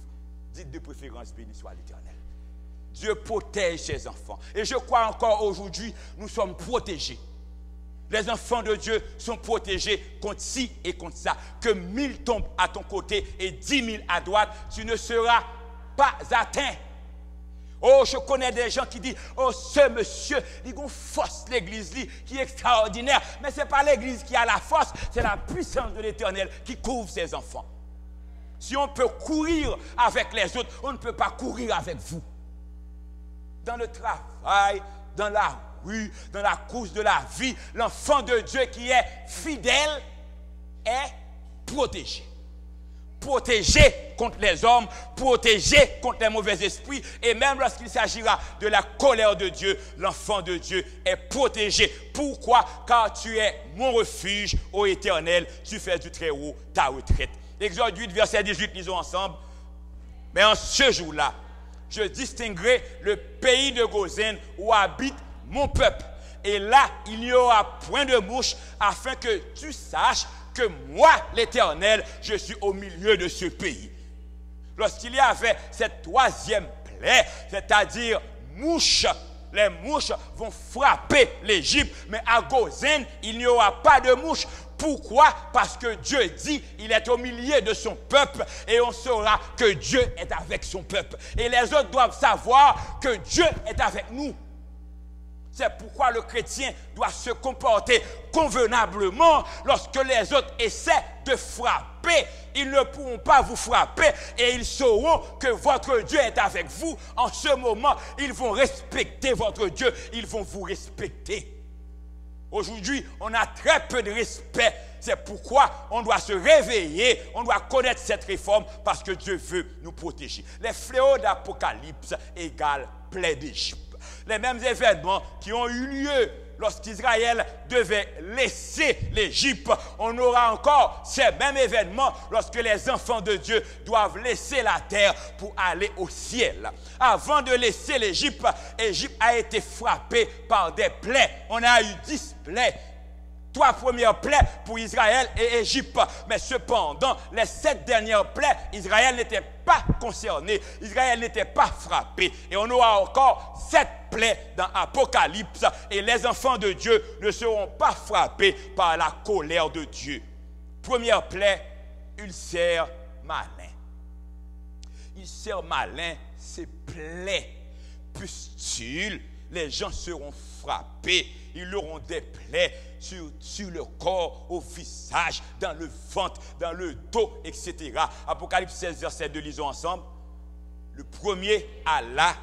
dites de préférence béni soit l'Éternel. Dieu protège ses enfants. Et je crois encore aujourd'hui, nous sommes protégés. Les enfants de Dieu sont protégés contre ci et contre ça. Que 1000 tombent à ton côté et 10 000 à droite, tu ne seras pas atteint. Oh, je connais des gens qui disent, oh, ce monsieur, il a une force, l'église qui est extraordinaire. Mais ce n'est pas l'église qui a la force, c'est la puissance de l'Éternel qui couvre ses enfants. Si on peut courir avec les autres, on ne peut pas courir avec vous. Dans le travail, dans la rue, dans la course de la vie, l'enfant de Dieu qui est fidèle est protégé. protéger contre les hommes, protéger contre les mauvais esprits. Et même lorsqu'il s'agira de la colère de Dieu, l'enfant de Dieu est protégé. Pourquoi? Car tu es mon refuge, ô Éternel, tu fais du Très-Haut ta retraite. Exode 8, verset 18, lisons ensemble. Mais en ce jour-là, je distinguerai le pays de Goshen où habite mon peuple. Et là, il n'y aura point de mouche, afin que tu saches que moi, l'Éternel, je suis au milieu de ce pays. Lorsqu'il y avait cette troisième plaie, c'est-à-dire mouche, les mouches vont frapper l'Égypte, mais à Goshen, il n'y aura pas de mouche. Pourquoi? Parce que Dieu dit, il est au milieu de son peuple et on saura que Dieu est avec son peuple. Et les autres doivent savoir que Dieu est avec nous. C'est pourquoi le chrétien doit se comporter convenablement lorsque les autres essaient de frapper. Ils ne pourront pas vous frapper et ils sauront que votre Dieu est avec vous. En ce moment, ils vont respecter votre Dieu. Ils vont vous respecter. Aujourd'hui, on a très peu de respect. C'est pourquoi on doit se réveiller, on doit connaître cette réforme parce que Dieu veut nous protéger. Les fléaux d'Apocalypse égale plaie d'Égypte. Les mêmes événements qui ont eu lieu lorsqu'Israël devait laisser l'Égypte, on aura encore ces mêmes événements lorsque les enfants de Dieu doivent laisser la terre pour aller au ciel. Avant de laisser l'Égypte, l'Égypte a été frappée par des plaies. On a eu 10 plaies. 3 premières plaies pour Israël et Égypte. Mais cependant, les 7 dernières plaies, Israël n'était pas concerné. Israël n'était pas frappé. Et on aura encore 7 plaies dans Apocalypse. Et les enfants de Dieu ne seront pas frappés par la colère de Dieu. Première plaie, ulcère malin. Ulcère malin, c'est plaie, pustule. Les gens seront frappés. Ils auront des plaies sur le corps, au visage, dans le ventre, dans le dos, etc. Apocalypse 16, verset 2, lisons ensemble. Le premier, Allah,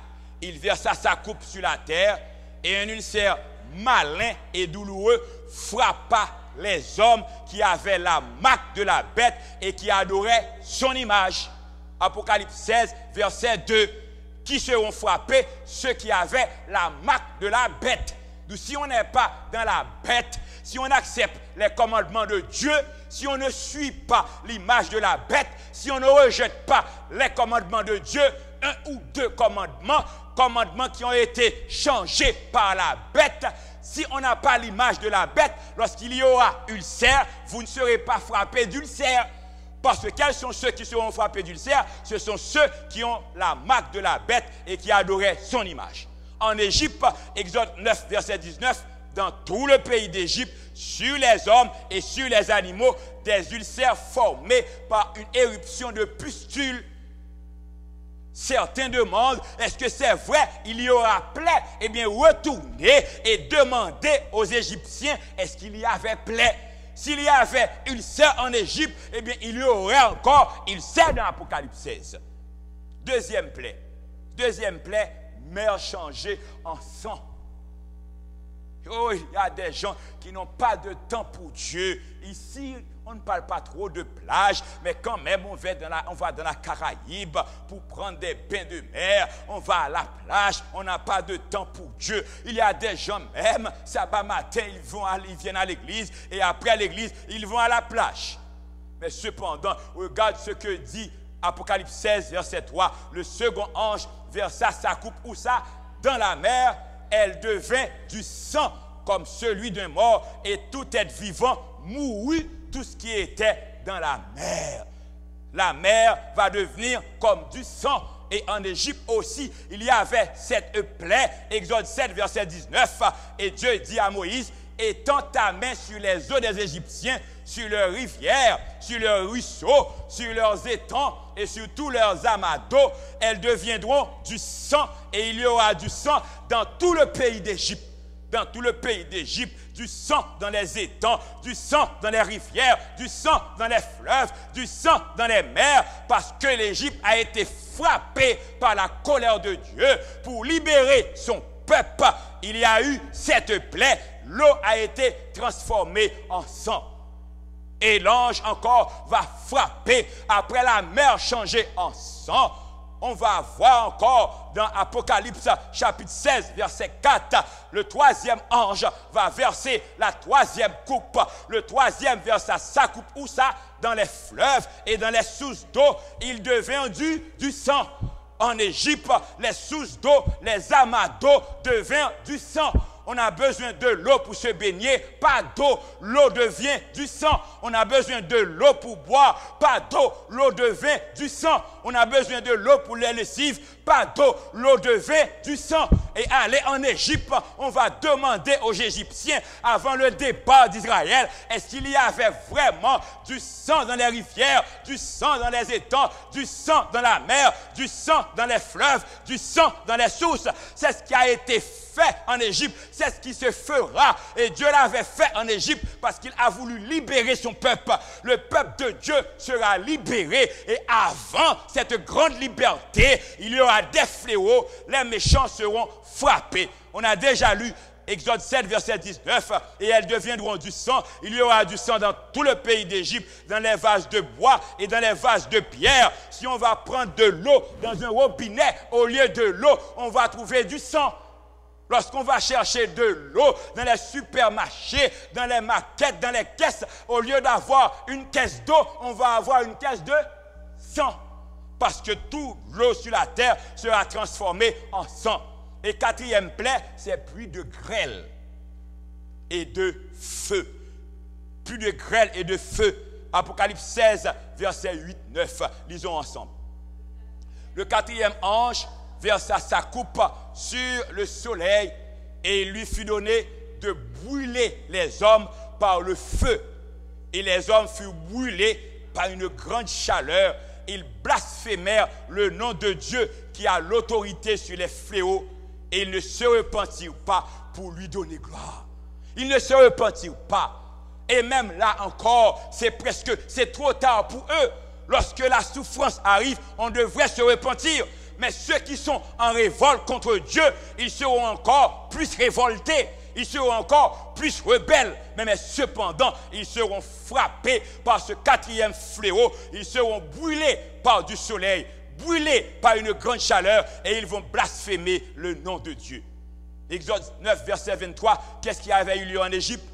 il versa sa coupe sur la terre et un ulcère malin et douloureux frappa les hommes qui avaient la marque de la bête et qui adoraient son image. Apocalypse 16, verset 2. Qui seront frappés? Ceux qui avaient la marque de la bête. Donc, si on n'est pas dans la bête, si on accepte les commandements de Dieu, si on ne suit pas l'image de la bête, si on ne rejette pas les commandements de Dieu, 1 ou 2 commandements qui ont été changés par la bête, si on n'a pas l'image de la bête, lorsqu'il y aura ulcère, vous ne serez pas frappé d'ulcère. Parce que quels sont ceux qui seront frappés d'ulcère? Ce sont ceux qui ont la marque de la bête et qui adoraient son image. En Égypte, Exode 9, verset 19, dans tout le pays d'Égypte, sur les hommes et sur les animaux, des ulcères formés par une éruption de pustules. Certains demandent, est-ce que c'est vrai, il y aura plaie? Eh bien, retournez et demandez aux Égyptiens, est-ce qu'il y avait plaie? S'il y avait ulcère en Égypte, eh bien, il y aurait encore ulcère dans Apocalypse 16. Deuxième plaie, mer changée en sang. Oh, il y a des gens qui n'ont pas de temps pour Dieu. Ici, on ne parle pas trop de plage, mais quand même, on va dans la Caraïbe pour prendre des bains de mer. On va à la plage, on n'a pas de temps pour Dieu. Il y a des gens même, sabbat matin, ils viennent à l'église et après l'église, ils vont à la plage. Mais cependant, regarde ce que dit Apocalypse 16, verset 3. Le second ange versa sa coupe, où ça? Dans la mer, elle devint du sang comme celui d'un mort et tout être vivant mourut, tout ce qui était dans la mer. La mer va devenir comme du sang. Et en Égypte aussi, il y avait cette plaie, Exode 7, verset 19. Et Dieu dit à Moïse, étends ta main sur les eaux des Égyptiens, sur leurs rivières, sur leurs ruisseaux, sur leurs étangs et sur tous leurs amas d'eau. Elles deviendront du sang et il y aura du sang dans tout le pays d'Égypte. Dans tout le pays d'Égypte, du sang dans les étangs, du sang dans les rivières, du sang dans les fleuves, du sang dans les mers, parce que l'Égypte a été frappée par la colère de Dieu pour libérer son peuple. Il y a eu cette plaie, l'eau a été transformée en sang. Et l'ange encore va frapper. Après la mer changée en sang, on va voir encore dans Apocalypse chapitre 16, verset 4, le troisième ange va verser la troisième coupe. Le troisième verse sa coupe, où ça? Dans les fleuves et dans les sources d'eau. Il devient du sang. En Égypte, les sources d'eau, les amas d'eau deviennent du sang. On a besoin de l'eau pour se baigner, pas d'eau, l'eau devient du sang. On a besoin de l'eau pour boire, pas d'eau, l'eau devient du sang. On a besoin de l'eau pour les lessives, pas d'eau, l'eau devient du sang. Et aller en Égypte, on va demander aux Égyptiens, avant le départ d'Israël, est-ce qu'il y avait vraiment du sang dans les rivières, du sang dans les étangs, du sang dans la mer, du sang dans les fleuves, du sang dans les sources. C'est ce qui a été fait en Égypte, c'est ce qui se fera. Et Dieu l'avait fait en Égypte parce qu'il a voulu libérer son peuple. Le peuple de Dieu sera libéré. Et avant cette grande liberté, il y aura des fléaux, les méchants seront frappés. On a déjà lu Exode 7, verset 19, et elles deviendront du sang. Il y aura du sang dans tout le pays d'Égypte, dans les vases de bois et dans les vases de pierre. Si on va prendre de l'eau dans un robinet, au lieu de l'eau, on va trouver du sang. Lorsqu'on va chercher de l'eau dans les supermarchés, dans les markets, dans les caisses, au lieu d'avoir une caisse d'eau, on va avoir une caisse de sang. Parce que toute l'eau sur la terre sera transformée en sang. Et quatrième plaie, c'est pluie de grêle et de feu. Pluie de grêle et de feu. Apocalypse 16, verset 8-9. Lisons ensemble. Le quatrième ange versa sa coupe sur le soleil et il lui fut donné de brûler les hommes par le feu. Et les hommes furent brûlés par une grande chaleur. Ils blasphémèrent le nom de Dieu qui a l'autorité sur les fléaux et ils ne se repentirent pas pour lui donner gloire. Ils ne se repentirent pas. Et même là encore, c'est trop tard pour eux. Lorsque la souffrance arrive, on devrait se repentir. Mais ceux qui sont en révolte contre Dieu, ils seront encore plus révoltés. Ils seront encore plus rebelles. Mais cependant, ils seront frappés par ce quatrième fléau. Ils seront brûlés par du soleil, brûlés par une grande chaleur et ils vont blasphémer le nom de Dieu. Exode 9, verset 23, qu'est-ce qui avait eu lieu en Égypte?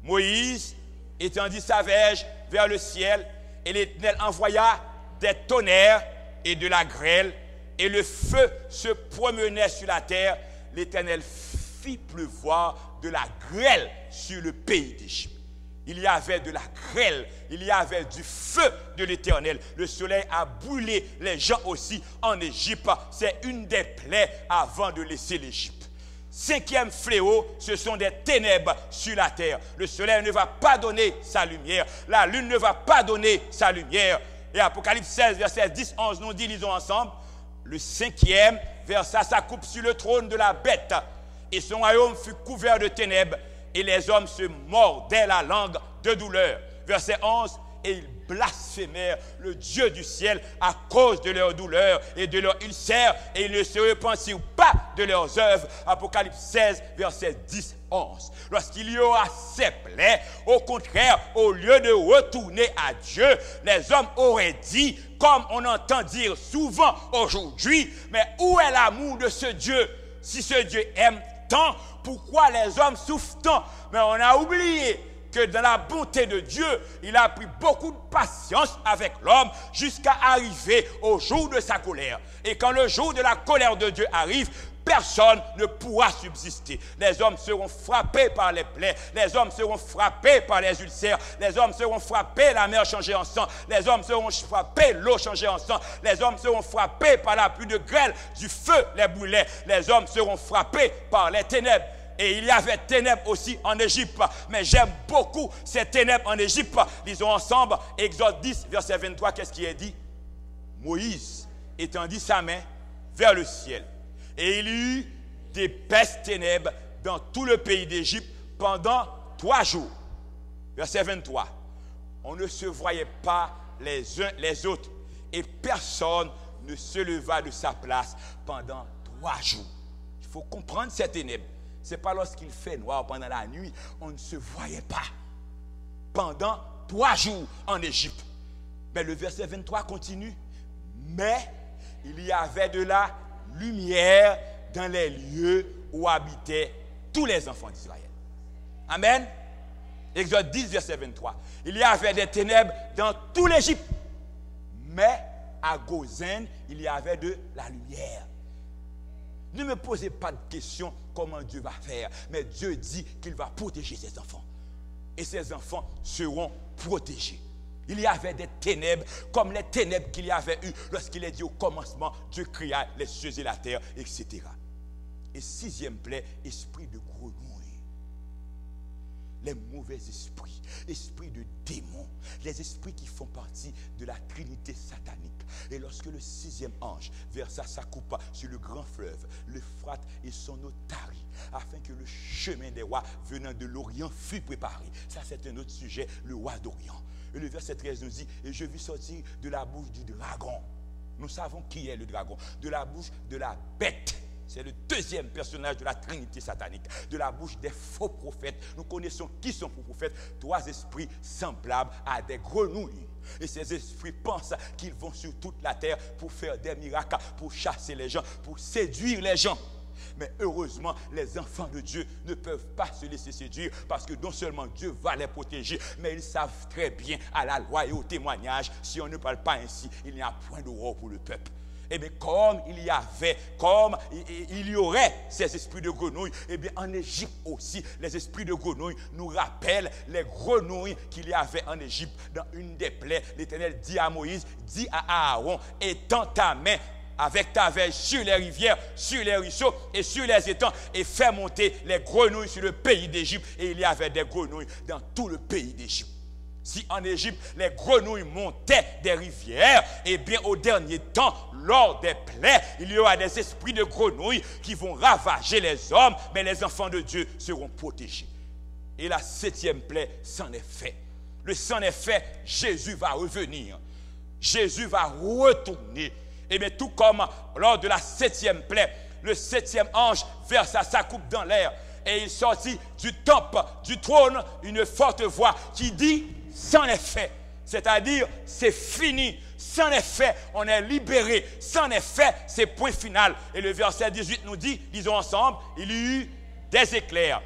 Moïse étendit sa verge vers le ciel et l'Éternel envoya des tonnerres et de la grêle et le feu se promenait sur la terre. L'Éternel fit pleuvoir de la grêle sur le pays d'Égypte. Il y avait de la grêle, il y avait du feu de l'Éternel. Le soleil a brûlé les gens aussi en Égypte. C'est une des plaies avant de laisser l'Égypte. Cinquième fléau, ce sont des ténèbres sur la terre. Le soleil ne va pas donner sa lumière. La lune ne va pas donner sa lumière. Et Apocalypse 16, verset 10-11, nous dit, lisons ensemble. Le cinquième versa sa coupe sur le trône de la bête. Et son royaume fut couvert de ténèbres. Et les hommes se mordaient la langue de douleur. Verset 11. Et ils blasphémèrent le Dieu du ciel à cause de leur douleur et de leur ulcère. Et ils ne se repentirent pas de leurs œuvres. Apocalypse 16, verset 10-11. Lorsqu'il y aura ces plaies, au contraire, au lieu de retourner à Dieu, les hommes auraient dit, comme on entend dire souvent aujourd'hui, mais où est l'amour de ce Dieu? Si ce Dieu aime tant, pourquoi les hommes souffrent tant? Mais on a oublié que dans la bonté de Dieu, il a pris beaucoup de patience avec l'homme jusqu'à arriver au jour de sa colère. Et quand le jour de la colère de Dieu arrive, personne ne pourra subsister. Les hommes seront frappés par les plaies, les hommes seront frappés par les ulcères, les hommes seront frappés, la mer changée en sang, les hommes seront frappés, l'eau changée en sang, les hommes seront frappés par la pluie de grêle, du feu les brûlait, les hommes seront frappés par les ténèbres. Et il y avait ténèbres aussi en Égypte. Mais j'aime beaucoup ces ténèbres en Égypte. Lisons ensemble Exode 10, verset 23. Qu'est-ce qui est dit? Moïse étendit sa main vers le ciel. Et il y eut d'épaisses ténèbres dans tout le pays d'Égypte pendant 3 jours. Verset 23. On ne se voyait pas les uns les autres. Et personne ne se leva de sa place pendant 3 jours. Il faut comprendre ces ténèbres. Ce n'est pas lorsqu'il fait noir pendant la nuit, on ne se voyait pas. Pendant 3 jours en Égypte. Mais le verset 23 continue. Mais il y avait de la lumière dans les lieux où habitaient tous les enfants d'Israël. Amen. Exode 10, verset 23. Il y avait des ténèbres dans tout l'Égypte. Mais à Goshen, il y avait de la lumière. Ne me posez pas de questions comment Dieu va faire. Mais Dieu dit qu'il va protéger ses enfants. Et ses enfants seront protégés. Il y avait des ténèbres comme les ténèbres qu'il y avait eu lorsqu'il est dit au commencement, Dieu créa les cieux et la terre, etc. Et 6e plaie, esprit de grenouille. Les mauvais esprits, esprits de démons, les esprits qui font partie de la trinité satanique. Et lorsque le 6e ange versa sa coupe sur le grand fleuve, l'Euphrate et son eau tarit, afin que le chemin des rois venant de l'Orient fût préparé. Ça, c'est un autre sujet, le roi d'Orient. Et le verset 13 nous dit, et je vis sortir de la bouche du dragon. Nous savons qui est le dragon. De la bouche de la bête. C'est le 2e personnage de la trinité satanique. De la bouche des faux prophètes. Nous connaissons qui sont faux prophètes. 3 esprits semblables à des grenouilles. Et ces esprits pensent qu'ils vont sur toute la terre pour faire des miracles, pour chasser les gens, pour séduire les gens. Mais heureusement, les enfants de Dieu ne peuvent pas se laisser séduire parce que non seulement Dieu va les protéger, mais ils savent très bien à la loi et au témoignage, si on ne parle pas ainsi, il n'y a point d'aurore pour le peuple. Et bien comme il y aurait ces esprits de grenouilles, et bien en Égypte aussi, les esprits de grenouilles nous rappellent les grenouilles qu'il y avait en Égypte. Dans une des plaies, l'Éternel dit à Moïse, dit à Aaron, étends ta main avec ta verge sur les rivières, sur les ruisseaux et sur les étangs et fais monter les grenouilles sur le pays d'Égypte. Et il y avait des grenouilles dans tout le pays d'Égypte. Si en Égypte, les grenouilles montaient des rivières, et bien au dernier temps, lors des plaies, il y aura des esprits de grenouilles qui vont ravager les hommes, mais les enfants de Dieu seront protégés. Et la 7e plaie s'en est fait. Le s'en est fait, Jésus va revenir. Jésus va retourner. Et bien tout comme lors de la 7e plaie, le 7e ange versa sa coupe dans l'air. Et il sortit du temple, du trône, une forte voix qui dit, c'en est fait. C'est-à-dire, c'est fini. C'en est fait, on est libéré. C'en est fait, c'est point final. Et le verset 18 nous dit, disons ensemble, il y eut des éclairs,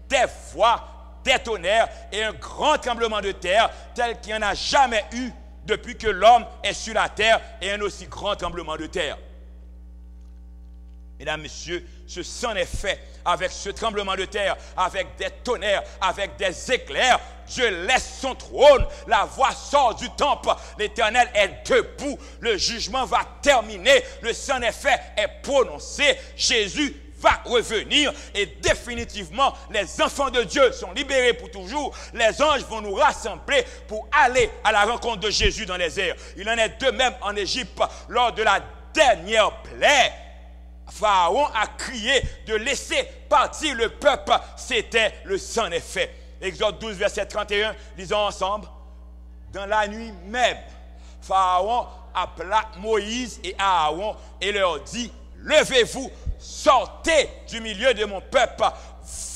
des voix, des tonnerres et un grand tremblement de terre tel qu'il n'y en a jamais eu depuis que l'homme est sur la terre, et un aussi grand tremblement de terre. Mesdames, messieurs, ce s'en est fait avec ce tremblement de terre, avec des tonnerres, avec des éclairs. Dieu laisse son trône, la voix sort du temple, l'Éternel est debout, le jugement va terminer, le s'en est fait est prononcé, Jésus va revenir et définitivement les enfants de Dieu sont libérés pour toujours. Les anges vont nous rassembler pour aller à la rencontre de Jésus dans les airs. Il en est de même en Égypte lors de la dernière plaie. Pharaon a crié de laisser partir le peuple. C'était le s'en est fait. Exode 12, verset 31, lisons ensemble. Dans la nuit même, Pharaon appela Moïse et Aaron et leur dit, levez-vous, sortez du milieu de mon peuple,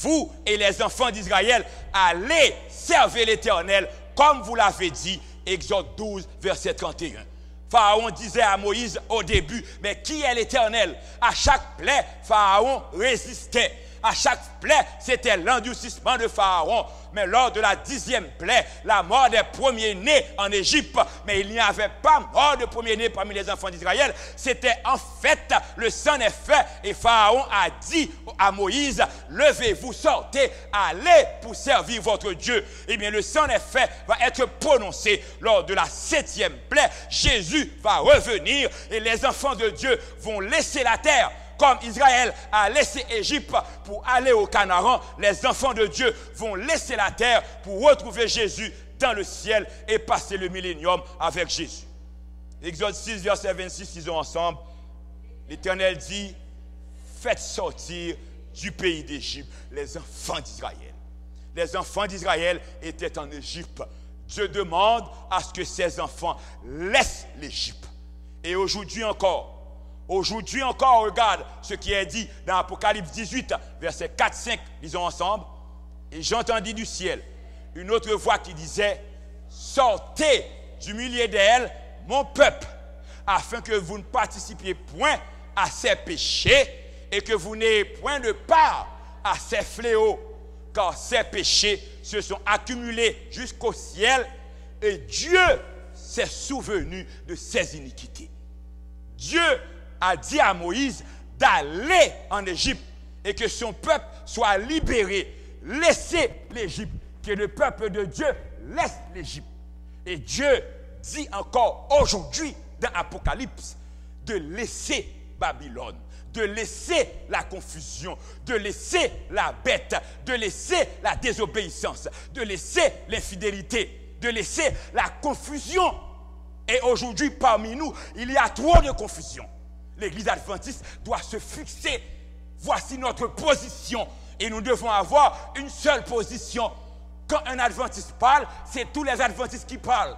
vous et les enfants d'Israël, allez servir l'Éternel, comme vous l'avez dit. Exode 12, verset 31. Pharaon disait à Moïse au début, mais qui est l'Éternel? À chaque plaie, Pharaon résistait. À chaque plaie, c'était l'endurcissement de Pharaon. Mais lors de la 10e plaie, la mort des premiers-nés en Égypte, mais il n'y avait pas mort de premiers-nés parmi les enfants d'Israël. C'était en fait le s'en est fait. Et Pharaon a dit à Moïse, levez-vous, sortez, allez pour servir votre Dieu. Eh bien, le s'en est fait va être prononcé lors de la 7e plaie. Jésus va revenir et les enfants de Dieu vont laisser la terre. Comme Israël a laissé Égypte pour aller au Canaan, les enfants de Dieu vont laisser la terre pour retrouver Jésus dans le ciel et passer le millénium avec Jésus. Exode 6, verset 26, disons ensemble, l'Éternel dit, faites sortir du pays d'Égypte les enfants d'Israël. Les enfants d'Israël étaient en Égypte. Dieu demande à ce que ses enfants laissent l'Égypte. Et aujourd'hui encore, regarde ce qui est dit dans Apocalypse 18, versets 4-5, lisons ensemble. Et j'entendis du ciel une autre voix qui disait, sortez du milieu d'elle, mon peuple, afin que vous ne participiez point à ses péchés et que vous n'ayez point de part à ses fléaux, car ces péchés se sont accumulés jusqu'au ciel et Dieu s'est souvenu de ses iniquités. Dieu a dit à Moïse d'aller en Égypte et que son peuple soit libéré. Laissez l'Égypte, que le peuple de Dieu laisse l'Égypte. Et Dieu dit encore aujourd'hui dans Apocalypse de laisser Babylone, de laisser la confusion, de laisser la bête, de laisser la désobéissance, de laisser l'infidélité, de laisser la confusion. Et aujourd'hui, parmi nous, il y a trop de confusion. L'Église adventiste doit se fixer. Voici notre position. Et nous devons avoir une seule position. Quand un adventiste parle, c'est tous les adventistes qui parlent.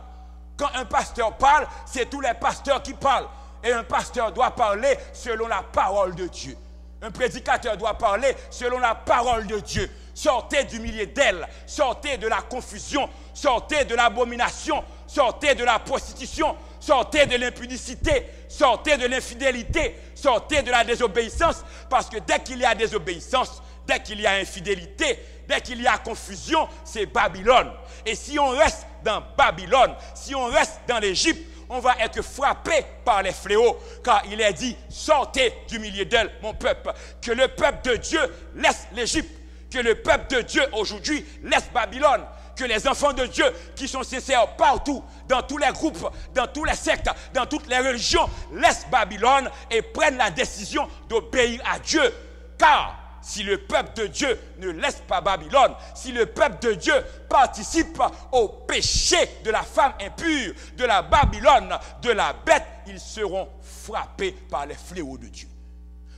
Quand un pasteur parle, c'est tous les pasteurs qui parlent. Et un pasteur doit parler selon la parole de Dieu. Un prédicateur doit parler selon la parole de Dieu. Sortez du milieu d'elle, sortez de la confusion, sortez de l'abomination, sortez de la prostitution, sortez de l'impudicité, sortez de l'infidélité, sortez de la désobéissance, parce que dès qu'il y a désobéissance, dès qu'il y a infidélité, dès qu'il y a confusion, c'est Babylone. Et si on reste dans Babylone, si on reste dans l'Égypte, on va être frappé par les fléaux, car il est dit, sortez du milieu d'elle, mon peuple, que le peuple de Dieu laisse l'Égypte, que le peuple de Dieu aujourd'hui laisse Babylone, que les enfants de Dieu qui sont sincères partout, dans tous les groupes, dans tous les sectes, dans toutes les religions, laissent Babylone et prennent la décision d'obéir à Dieu. Car si le peuple de Dieu ne laisse pas Babylone, si le peuple de Dieu participe au péché de la femme impure, de la Babylone, de la bête, ils seront frappés par les fléaux de Dieu.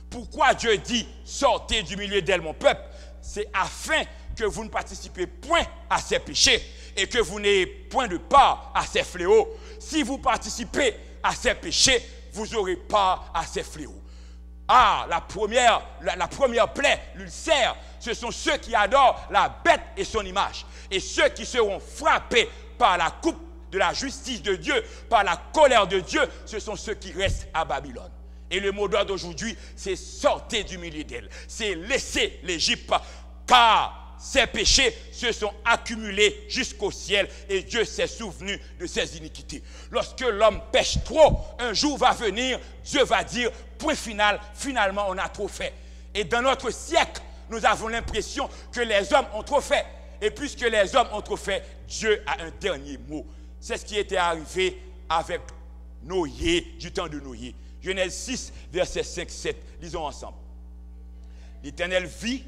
Pourquoi Dieu dit « Sortez du milieu d'elle, mon peuple » C'est afin que vous ne participez point à ses péchés et que vous n'ayez point de part à ses fléaux. Si vous participez à ses péchés, vous aurez part à ses fléaux. Ah, la première plaie, l'ulcère, ce sont ceux qui adorent la bête et son image. Et ceux qui seront frappés par la coupe de la justice de Dieu, par la colère de Dieu, ce sont ceux qui restent à Babylone. Et le mot d'ordre d'aujourd'hui, c'est sortez du milieu d'elle. C'est laisser l'Égypte, car ses péchés se sont accumulés jusqu'au ciel et Dieu s'est souvenu de ses iniquités. Lorsque l'homme pêche trop, un jour va venir, Dieu va dire, point final, finalement on a trop fait. Et dans notre siècle, nous avons l'impression que les hommes ont trop fait. Et puisque les hommes ont trop fait, Dieu a un dernier mot. C'est ce qui était arrivé avec Noé, du temps de Noé. Genèse 6, versets 5-7. Lisons ensemble. L'Éternel vit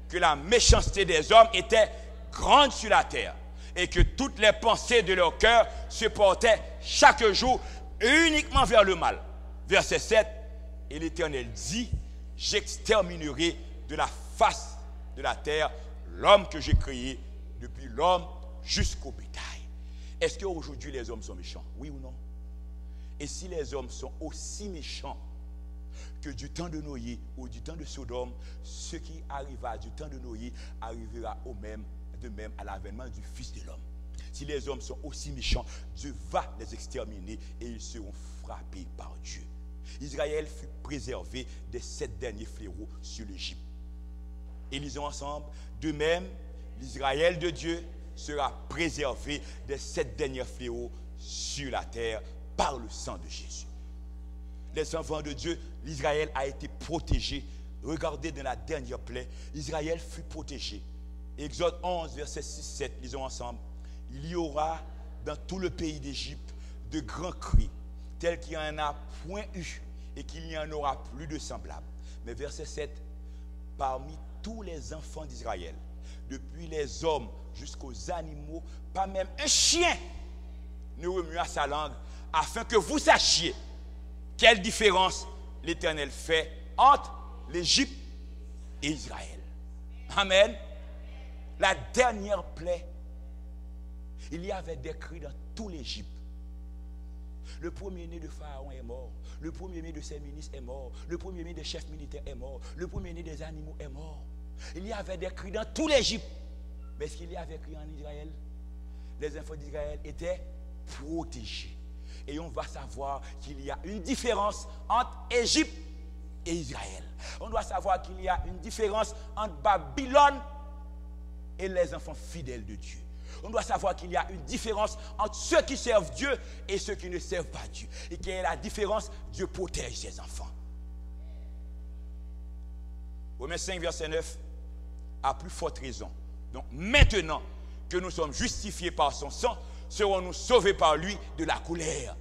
que la méchanceté des hommes était grande sur la terre et que toutes les pensées de leur cœur se portaient chaque jour uniquement vers le mal. Verset 7. Et l'Éternel dit, j'exterminerai de la face de la terre l'homme que j'ai créé, depuis l'homme jusqu'au bétail. Est-ce qu'aujourd'hui les hommes sont méchants? Oui ou non? Et si les hommes sont aussi méchants que du temps de Noé ou du temps de Sodome, ce qui arriva du temps de Noé arrivera de même à l'avènement du Fils de l'homme. Si les hommes sont aussi méchants, Dieu va les exterminer et ils seront frappés par Dieu. Israël fut préservé des 7 derniers fléaux sur l'Égypte. Et lisons ensemble, de même, l'Israël de Dieu sera préservé des 7 derniers fléaux sur la terre par le sang de Jésus. Les enfants de Dieu, l'Israël a été protégé. Regardez dans la dernière plaie, Israël fut protégé. Exode 11, verset 6-7, lisons ensemble. Il y aura dans tout le pays d'Égypte de grands cris, tels qu'il n'y en a point eu et qu'il n'y en aura plus de semblables. Mais verset 7, parmi tous les enfants d'Israël, depuis les hommes jusqu'aux animaux, pas même un chien ne remua sa langue, afin que vous sachiez quelle différence l'Éternel fait entre l'Égypte et Israël. Amen. La dernière plaie, il y avait des cris dans tout l'Égypte. Le premier-né de Pharaon est mort. Le premier-né de ses ministres est mort. Le premier-né des chefs militaires est mort. Le premier-né des animaux est mort. Il y avait des cris dans tout l'Égypte. Mais est-ce qu'il y avait cris en Israël? les enfants d'Israël étaient protégés. Et on va savoir qu'il y a une différence entre Égypte et Israël. On doit savoir qu'il y a une différence entre Babylone et les enfants fidèles de Dieu. On doit savoir qu'il y a une différence entre ceux qui servent Dieu et ceux qui ne servent pas Dieu. Et quelle est la différence? Dieu protège ses enfants. Romains 5, verset 9, à plus forte raison. Donc maintenant que nous sommes justifiés par son sang, serons-nous sauvés par lui de la colère.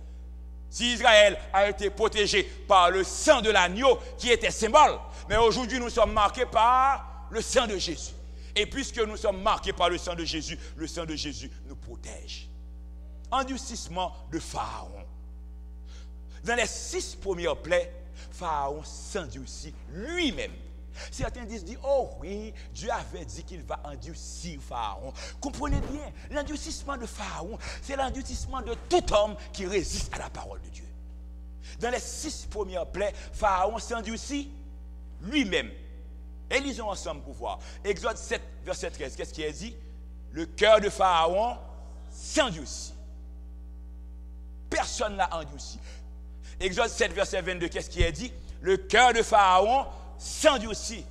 Si Israël a été protégé par le sang de l'agneau qui était symbole, mais aujourd'hui nous sommes marqués par le sang de Jésus. Et puisque nous sommes marqués par le sang de Jésus nous protège. Endurcissement de Pharaon. Dans les 6 premières plaies, Pharaon s'endurcit lui-même. Certains disent, oh oui, Dieu avait dit qu'il va endurcir Pharaon. Comprenez bien, l'endurcissement de Pharaon, c'est l'endurcissement de tout homme qui résiste à la parole de Dieu. Dans les 6 premières plaies, Pharaon s'endurcit lui-même. Et lisons ensemble pour voir. Exode 7, verset 13, qu'est-ce qui est dit? Le cœur de Pharaon s'endurcit. Personne ne l'a endurci. Exode 7, verset 22, qu'est-ce qui est dit? Le cœur de Pharaon s'endurcit.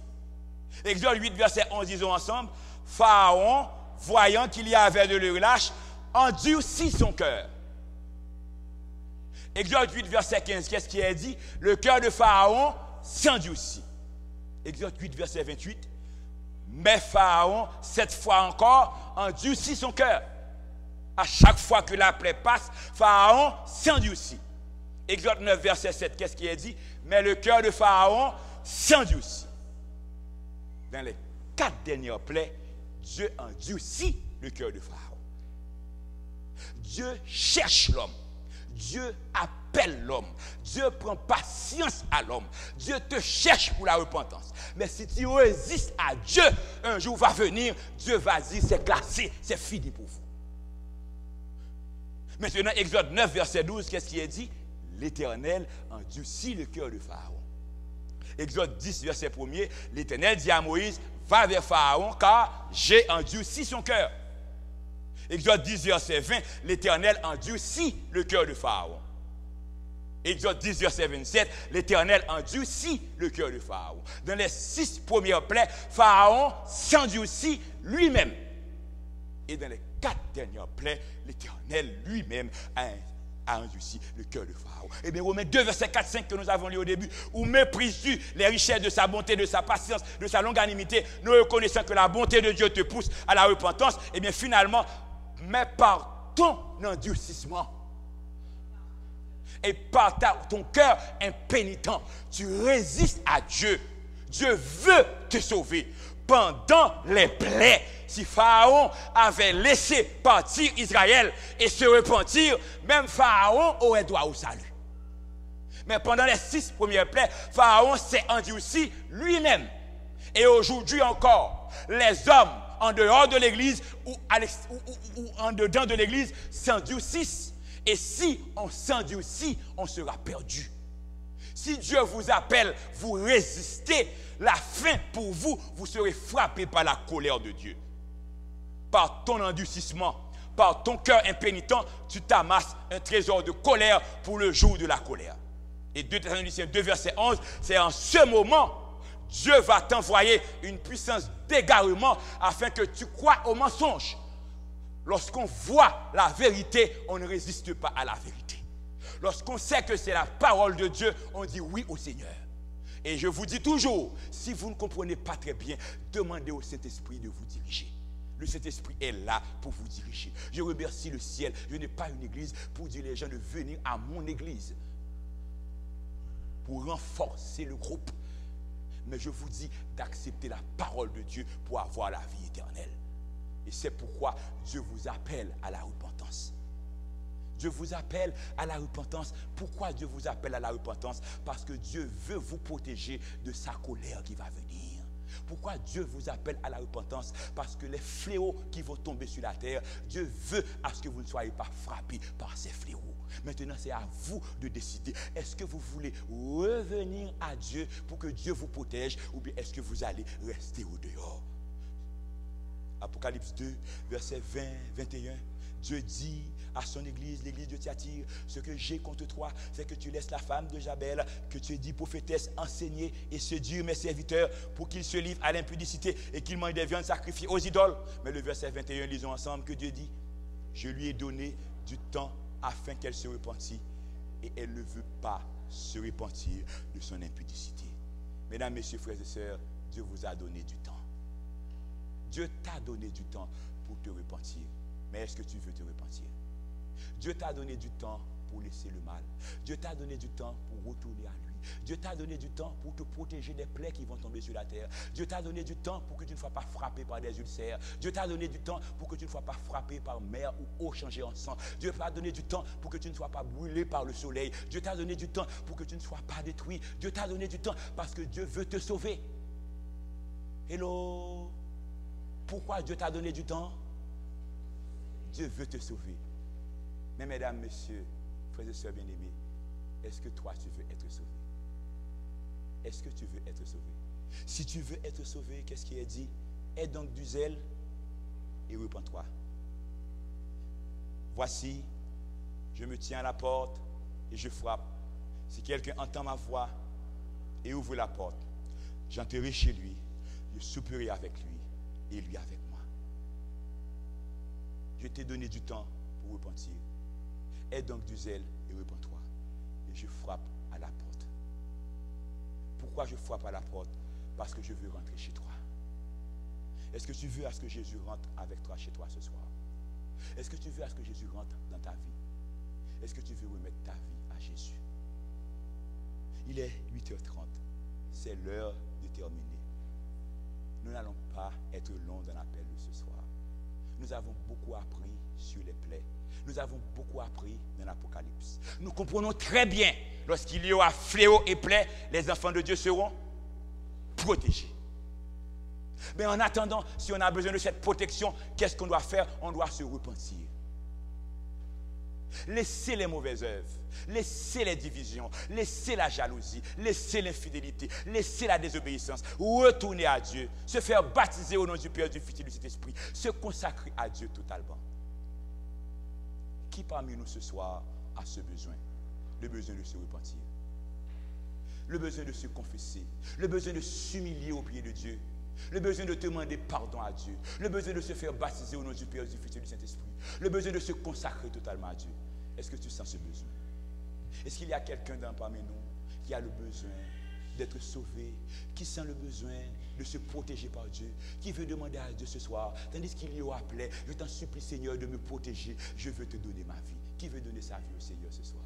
Exode 8, verset 11, disons ensemble. Pharaon, voyant qu'il y avait de le relâche, endurcit son cœur. Exode 8, verset 15, qu'est-ce qui est dit? Le cœur de Pharaon s'endurcit. Exode 8, verset 28. Mais Pharaon, cette fois encore, endurcit son cœur. À chaque fois que la plaie passe, Pharaon s'endurcit. Exode 9, verset 7, qu'est-ce qui est dit? Mais le cœur de Pharaon s'endurcit. Dans les 4 dernières plaies, Dieu endurcit le cœur de Pharaon. Dieu cherche l'homme. Dieu appelle l'homme. Dieu prend patience à l'homme. Dieu te cherche pour la repentance. Mais si tu résistes à Dieu, un jour va venir, Dieu va dire, c'est classé, c'est fini pour vous. Maintenant, Exode 9, verset 12, qu'est-ce qui est dit? L'Éternel endurcit le cœur de Pharaon. Exode 10, verset 1er, l'Éternel dit à Moïse, va vers Pharaon, car j'ai endurci son cœur. Exode 10, verset 20, l'Éternel endurcit le cœur de Pharaon. Exode 10, verset 27, l'Éternel endurcit le cœur de Pharaon. Dans les 6 premières plaies, Pharaon s'endurcit lui-même. Et dans les 4 dernières plaies, l'Éternel lui-même a endurci le cœur de Pharaon. Et bien, Romains 2, verset 4-5 que nous avons lu au début, où méprises-tu les richesses de sa bonté, de sa patience, de sa longanimité, ne reconnaissant que la bonté de Dieu te pousse à la repentance, et bien finalement, mais par ton endurcissement et par ton cœur impénitent, tu résistes à Dieu. Dieu veut te sauver. Pendant les plaies, si Pharaon avait laissé partir Israël et se repentir, même Pharaon aurait droit au salut. Mais pendant les 6 premières plaies, Pharaon s'est endurci lui-même. Et aujourd'hui encore, les hommes en dehors de l'église ou en dedans de l'église s'endurcissent. Et si on s'endurcit, on sera perdu. Si Dieu vous appelle, vous résistez, la fin pour vous, vous serez frappé par la colère de Dieu. Par ton endurcissement, par ton cœur impénitent, tu t'amasses un trésor de colère pour le jour de la colère. Et 2 Thessaloniciens 2, verset 11, c'est en ce moment Dieu va t'envoyer une puissance d'égarement afin que tu crois au mensonge. Lorsqu'on voit la vérité, on ne résiste pas à la vérité. Lorsqu'on sait que c'est la parole de Dieu, on dit oui au Seigneur. Et je vous dis toujours, si vous ne comprenez pas très bien, demandez au Saint-Esprit de vous diriger. Le Saint-Esprit est là pour vous diriger. Je remercie le ciel. Je n'ai pas une église pour dire aux gens de venir à mon église, pour renforcer le groupe. Mais je vous dis d'accepter la parole de Dieu pour avoir la vie éternelle. Et c'est pourquoi Dieu vous appelle à la repentance. Dieu vous appelle à la repentance. Pourquoi Dieu vous appelle à la repentance? Parce que Dieu veut vous protéger de sa colère qui va venir. Pourquoi Dieu vous appelle à la repentance? Parce que les fléaux qui vont tomber sur la terre, Dieu veut à ce que vous ne soyez pas frappés par ces fléaux. Maintenant, c'est à vous de décider. Est-ce que vous voulez revenir à Dieu pour que Dieu vous protège, ou bien est-ce que vous allez rester au dehors? Apocalypse 2, verset 20, 21. Dieu dit à son église, l'église de Thyatire, ce que j'ai contre toi, c'est que tu laisses la femme de Jabel, que tu es dit prophétesse, enseigner et séduire mes serviteurs pour qu'ils se livrent à l'impudicité et qu'ils mangent des viandes sacrifiées aux idoles. Mais le verset 21, lisons ensemble que Dieu dit, je lui ai donné du temps afin qu'elle se repentisse et elle ne veut pas se repentir de son impudicité. Mesdames, messieurs, frères et sœurs, Dieu vous a donné du temps. Dieu t'a donné du temps pour te repentir. Mais est-ce que tu veux te repentir? Dieu t'a donné du temps pour laisser le mal. Dieu t'a donné du temps pour retourner à lui. Dieu t'a donné du temps pour te protéger des plaies qui vont tomber sur la terre. Dieu t'a donné du temps pour que tu ne sois pas frappé par des ulcères. Dieu t'a donné du temps pour que tu ne sois pas frappé par mer ou eau changée en sang. Dieu t'a donné du temps pour que tu ne sois pas brûlé par le soleil. Dieu t'a donné du temps pour que tu ne sois pas détruit. Dieu t'a donné du temps parce que Dieu veut te sauver. Hello. Pourquoi Dieu t'a donné du temps? Dieu veut te sauver. Mais mesdames, messieurs, frères et sœurs bien-aimés, est-ce que toi tu veux être sauvé? Est-ce que tu veux être sauvé? Si tu veux être sauvé, qu'est-ce qui est dit? Aie donc du zèle et repens-toi. Voici, je me tiens à la porte et je frappe. Si quelqu'un entend ma voix et ouvre la porte, j'entrerai chez lui, je souperai avec lui et lui avec moi. Je t'ai donné du temps pour repentir. Aie donc du zèle et repens-toi. Et je frappe à la porte. Pourquoi je frappe à la porte? Parce que je veux rentrer chez toi. Est-ce que tu veux à ce que Jésus rentre avec toi chez toi ce soir? Est-ce que tu veux à ce que Jésus rentre dans ta vie? Est-ce que tu veux remettre ta vie à Jésus? Il est 8h30. C'est l'heure de terminer. Nous n'allons pas être longs dans l'appel de ce soir. Nous avons beaucoup appris sur les plaies. Nous avons beaucoup appris dans l'Apocalypse. Nous comprenons très bien, lorsqu'il y aura fléau et plaie, les enfants de Dieu seront protégés. Mais en attendant, si on a besoin de cette protection, qu'est-ce qu'on doit faire? On doit se repentir. Laissez les mauvaises œuvres, laissez les divisions, laissez la jalousie, laissez l'infidélité, laissez la désobéissance, retournez à Dieu, se faire baptiser au nom du Père, du Fils et du Saint-Esprit, se consacrer à Dieu totalement. Qui parmi nous ce soir a ce besoin? Le besoin de se repentir, le besoin de se confesser, le besoin de s'humilier au pied de Dieu, le besoin de demander pardon à Dieu, le besoin de se faire baptiser au nom du Père, du Fils et du Saint-Esprit, le besoin de se consacrer totalement à Dieu. Est-ce que tu sens ce besoin? Est-ce qu'il y a quelqu'un parmi nous qui a le besoin d'être sauvé, qui sent le besoin de se protéger par Dieu, qui veut demander à Dieu ce soir, tandis qu'il y aura appelé, je t'en supplie Seigneur de me protéger, je veux te donner ma vie. Qui veut donner sa vie au Seigneur ce soir?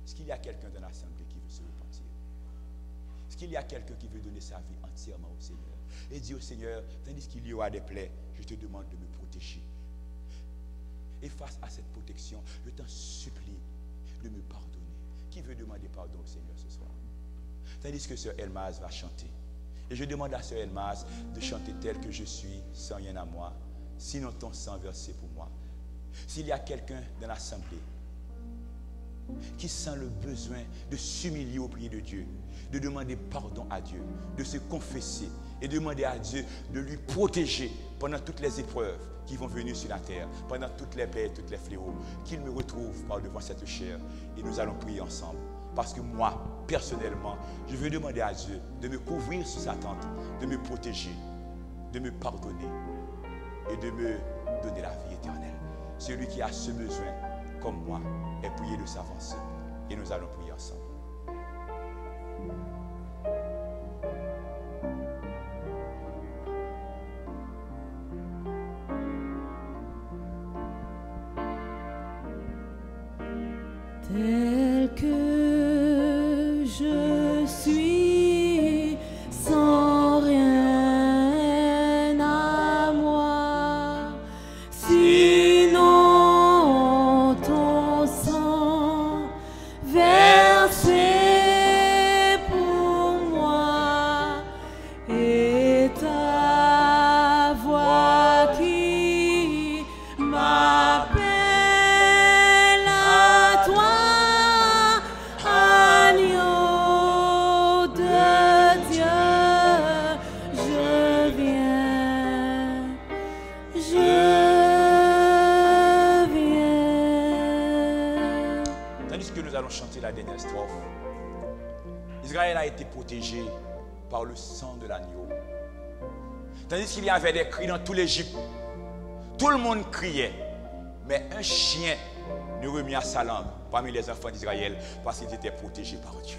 Est-ce qu'il y a quelqu'un dans l'assemblée qui veut se repentir? Est-ce qu'il y a quelqu'un qui veut donner sa vie entièrement au Seigneur et dire au Seigneur, tandis qu'il y aura des plaies, je te demande de me protéger. Et face à cette protection, je t'en supplie de me pardonner. Qui veut demander pardon au Seigneur ce soir? Tandis que Sœur Elmaz va chanter. Et je demande à Sœur Elmaz de chanter tel que je suis, sans rien à moi, sinon ton sang versé pour moi. S'il y a quelqu'un dans l'assemblée qui sent le besoin de s'humilier au pied de Dieu, de demander pardon à Dieu, de se confesser et demander à Dieu de lui protéger pendant toutes les épreuves qui vont venir sur la terre, pendant toutes les plaies, toutes les fléaux, qu'il me retrouve par devant cette chair et nous allons prier ensemble. Parce que moi, personnellement, je veux demander à Dieu de me couvrir sous sa tente, de me protéger, de me pardonner et de me donner la vie éternelle. Celui qui a ce besoin, comme moi, est prié de s'avancer. Et nous allons prier ensemble. Tel que je suis, sans rien à moi, sinon ton sang versé pour moi et ta voix qui m'appelle à toi. nous allons chanter la dernière strophe. Israël a été protégé par le sang de l'agneau. Tandis qu'il y avait des cris dans tout l'Égypte. Tout le monde criait. Mais un chien ne remit à sa langue parmi les enfants d'Israël parce qu'ils étaient protégés par Dieu.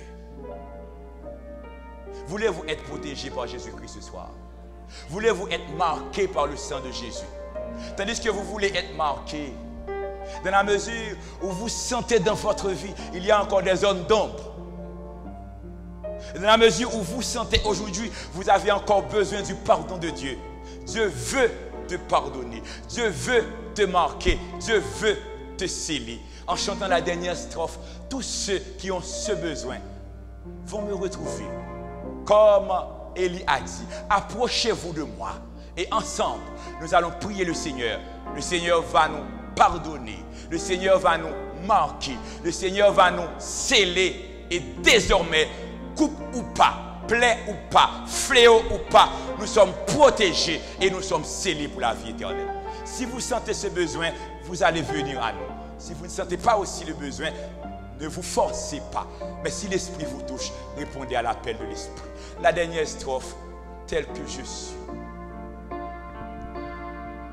Voulez-vous être protégé par Jésus-Christ ce soir? Voulez-vous être marqué par le sang de Jésus? Tandis que vous voulez être marqué, dans la mesure où vous sentez dans votre vie, il y a encore des zones d'ombre. Dans la mesure où vous sentez aujourd'hui, vous avez encore besoin du pardon de Dieu. Dieu veut te pardonner. Dieu veut te marquer. Dieu veut te sceller. En chantant la dernière strophe, tous ceux qui ont ce besoin vont me retrouver. Comme Élie a dit, approchez-vous de moi et ensemble, nous allons prier le Seigneur. Le Seigneur va nous pardonner. Le Seigneur va nous marquer. Le Seigneur va nous sceller. Et désormais, coupe ou pas, plaie ou pas, fléau ou pas, nous sommes protégés et nous sommes scellés pour la vie éternelle. Si vous sentez ce besoin, vous allez venir à nous. Si vous ne sentez pas aussi le besoin, ne vous forcez pas. Mais si l'Esprit vous touche, répondez à l'appel de l'Esprit. La dernière strophe, tel que je suis.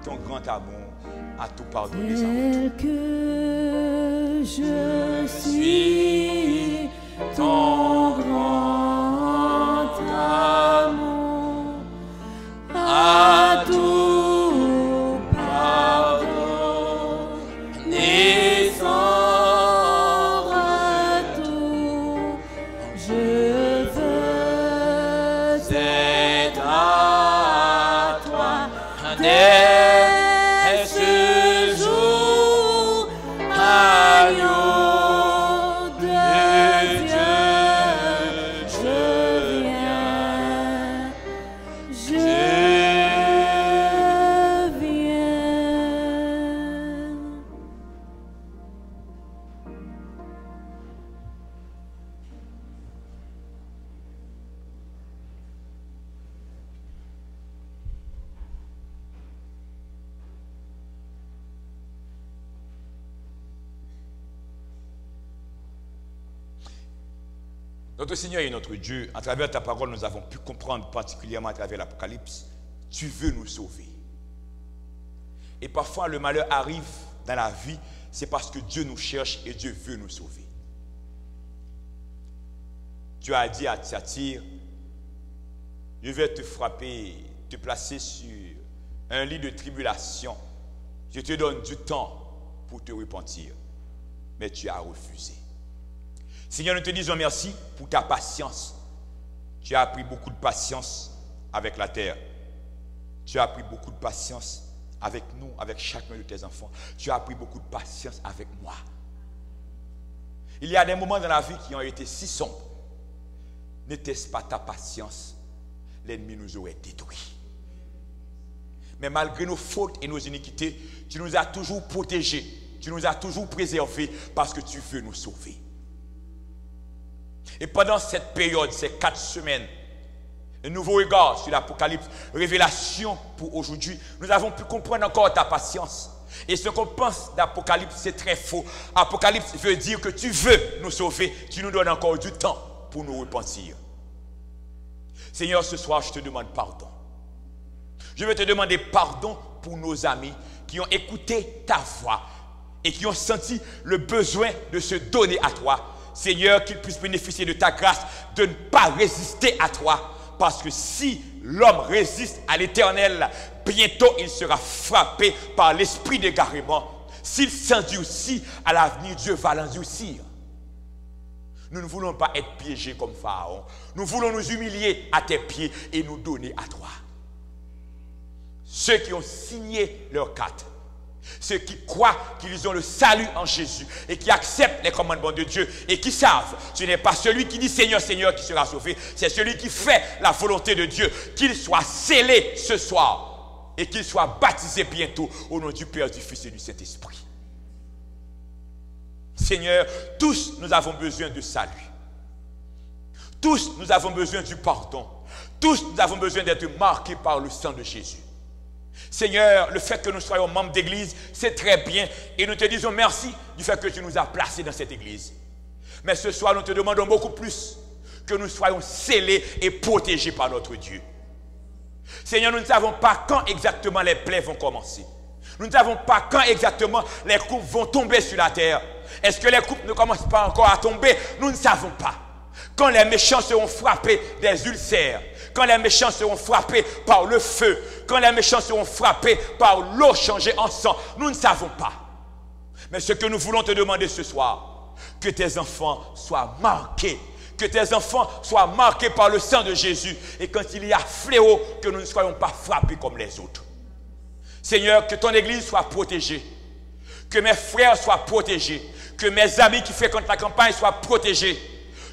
Ton grand amour a tout pardonné. Tel que je suis, ton grand amour a tout pardonné sans retour. Je veux être à toi dès ce jour, agneau de Dieu. Je viens. Notre Seigneur et notre Dieu, à travers ta parole, nous avons pu comprendre particulièrement à travers l'Apocalypse, tu veux nous sauver. Et parfois, le malheur arrive dans la vie, c'est parce que Dieu nous cherche et Dieu veut nous sauver. Tu as dit à Thyatire, je vais te frapper, te placer sur un lit de tribulation. Je te donne du temps pour te repentir. Mais tu as refusé. Seigneur, nous te disons merci pour ta patience. Tu as appris beaucoup de patience avec la terre. Tu as appris beaucoup de patience avec nous, avec chacun de tes enfants. Tu as appris beaucoup de patience avec moi. Il y a des moments dans la vie qui ont été si sombres. N'était-ce pas ta patience, l'ennemi nous aurait détruits. Mais malgré nos fautes et nos iniquités, tu nous as toujours protégés. Tu nous as toujours préservés parce que tu veux nous sauver. Et pendant cette période, ces 4 semaines, un nouveau regard sur l'Apocalypse, révélation pour aujourd'hui, nous avons pu comprendre encore ta patience. Et ce qu'on pense d'Apocalypse, c'est très faux. Apocalypse veut dire que tu veux nous sauver, tu nous donnes encore du temps pour nous repentir. Seigneur, ce soir, je te demande pardon. Je veux te demander pardon pour nos amis qui ont écouté ta voix et qui ont senti le besoin de se donner à toi. Seigneur, qu'ils puissent bénéficier de ta grâce, de ne pas résister à toi. Parce que si l'homme résiste à l'Éternel, bientôt il sera frappé par l'esprit d'égarement. S'il s'endurcit, à l'avenir, Dieu va l'endurcir. Nous ne voulons pas être piégés comme Pharaon. Nous voulons nous humilier à tes pieds et nous donner à toi. Ceux qui ont signé leur carte, ceux qui croient qu'ils ont le salut en Jésus et qui acceptent les commandements de Dieu et qui savent, ce n'est pas celui qui dit Seigneur, Seigneur qui sera sauvé, c'est celui qui fait la volonté de Dieu, qu'il soit scellé ce soir et qu'il soit baptisé bientôt au nom du Père, du Fils et du Saint-Esprit. Seigneur, tous nous avons besoin de salut. Tous nous avons besoin du pardon. Tous nous avons besoin d'être marqués par le sang de Jésus. Seigneur, le fait que nous soyons membres d'église, c'est très bien. Et nous te disons merci du fait que tu nous as placés dans cette église. Mais ce soir, nous te demandons beaucoup plus que nous soyons scellés et protégés par notre Dieu. Seigneur, nous ne savons pas quand exactement les plaies vont commencer. Nous ne savons pas quand exactement les coupes vont tomber sur la terre. Est-ce que les coupes ne commencent pas encore à tomber? Nous ne savons pas. Quand les méchants seront frappés des ulcères, quand les méchants seront frappés par le feu, quand les méchants seront frappés par l'eau changée en sang, nous ne savons pas. Mais ce que nous voulons te demander ce soir, que tes enfants soient marqués, que tes enfants soient marqués par le sang de Jésus, et quand il y a fléau, que nous ne soyons pas frappés comme les autres. Seigneur, que ton église soit protégée, que mes frères soient protégés, que mes amis qui fréquentent la campagne soient protégés,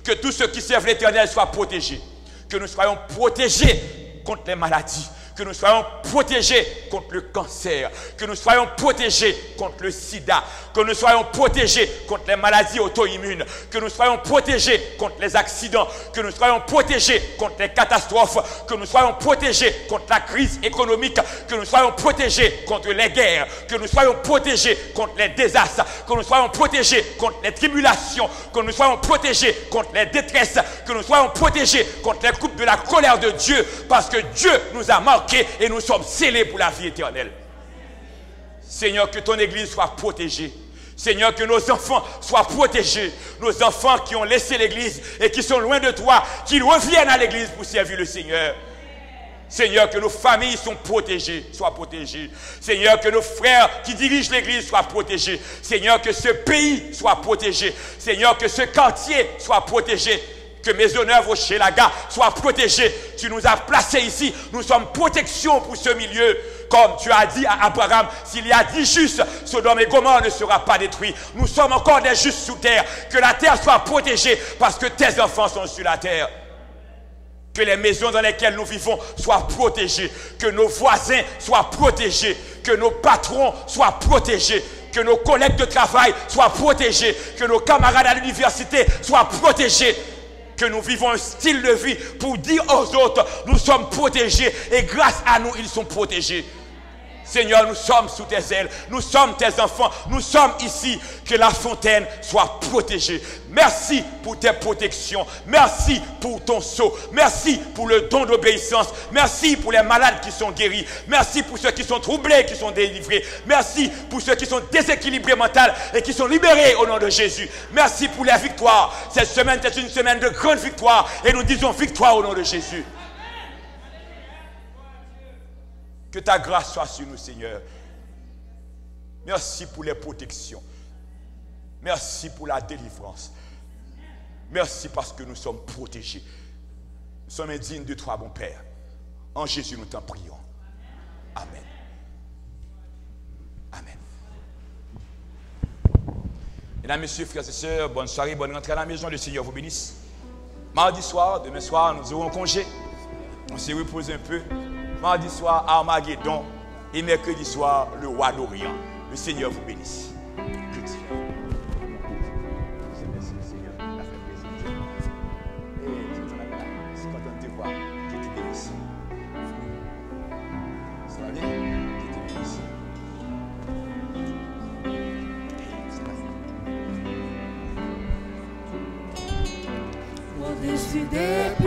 que tous ceux qui servent l'Éternel soient protégés, que nous soyons protégés contre les maladies, que nous soyons protégés contre le cancer, que nous soyons protégés contre le sida, que nous soyons protégés contre les maladies auto-immunes, que nous soyons protégés contre les accidents, que nous soyons protégés contre les catastrophes, que nous soyons protégés contre la crise économique, que nous soyons protégés contre les guerres, que nous soyons protégés contre les désastres, que nous soyons protégés contre les tribulations, que nous soyons protégés contre les détresses, que nous soyons protégés contre les coupes de la colère de Dieu, parce que Dieu nous a marqués et nous sommes scellés pour la vie éternelle. Seigneur, que ton église soit protégée. Seigneur, que nos enfants soient protégés. Nos enfants qui ont laissé l'église et qui sont loin de toi, qu'ils reviennent à l'église pour servir le Seigneur. Seigneur, que nos familles soient protégées. Seigneur, que nos frères qui dirigent l'église soient protégés. Seigneur, que ce pays soit protégé. Seigneur, que ce quartier soit protégé. Que Maisonneuve au Chélaga soit protégée. Tu nous as placés ici. Nous sommes protection pour ce milieu. Comme tu as dit à Abraham, s'il y a 10 justes, Sodome et Gomorrhe ne sera pas détruit. Nous sommes encore des justes sous terre. Que la terre soit protégée parce que tes enfants sont sur la terre. Que les maisons dans lesquelles nous vivons soient protégées. Que nos voisins soient protégés. Que nos patrons soient protégés. Que nos collègues de travail soient protégés. Que nos camarades à l'université soient protégés. Que nous vivons un style de vie pour dire aux autres, nous sommes protégés et grâce à nous, ils sont protégés. Seigneur, nous sommes sous tes ailes, nous sommes tes enfants, nous sommes ici, que la fontaine soit protégée. Merci pour tes protections, merci pour ton sceau, merci pour le don d'obéissance, merci pour les malades qui sont guéris, merci pour ceux qui sont troublés, qui sont délivrés, merci pour ceux qui sont déséquilibrés mental et qui sont libérés au nom de Jésus. Merci pour les victoires. Cette semaine est une semaine de grande victoire et nous disons victoire au nom de Jésus. Que ta grâce soit sur nous, Seigneur. Merci pour les protections. Merci pour la délivrance. Merci parce que nous sommes protégés. Nous sommes indignes de toi, bon Père. En Jésus, nous t'en prions. Amen. Amen. Mesdames, Messieurs, frères et sœurs, bonne soirée, bonne rentrée à la maison. Le Seigneur vous bénisse. Mardi soir, demain soir, nous aurons congé. On s'est reposé un peu. Mardi soir, Armageddon. Et mercredi soir, le roi d'Orient. Le Seigneur vous bénisse. Que Dieu. Merci, Seigneur. Ça fait plaisir. Et je suis content de te voir. Que tu bénisses. Ça va bien? Que tu bénisses. Pour décider.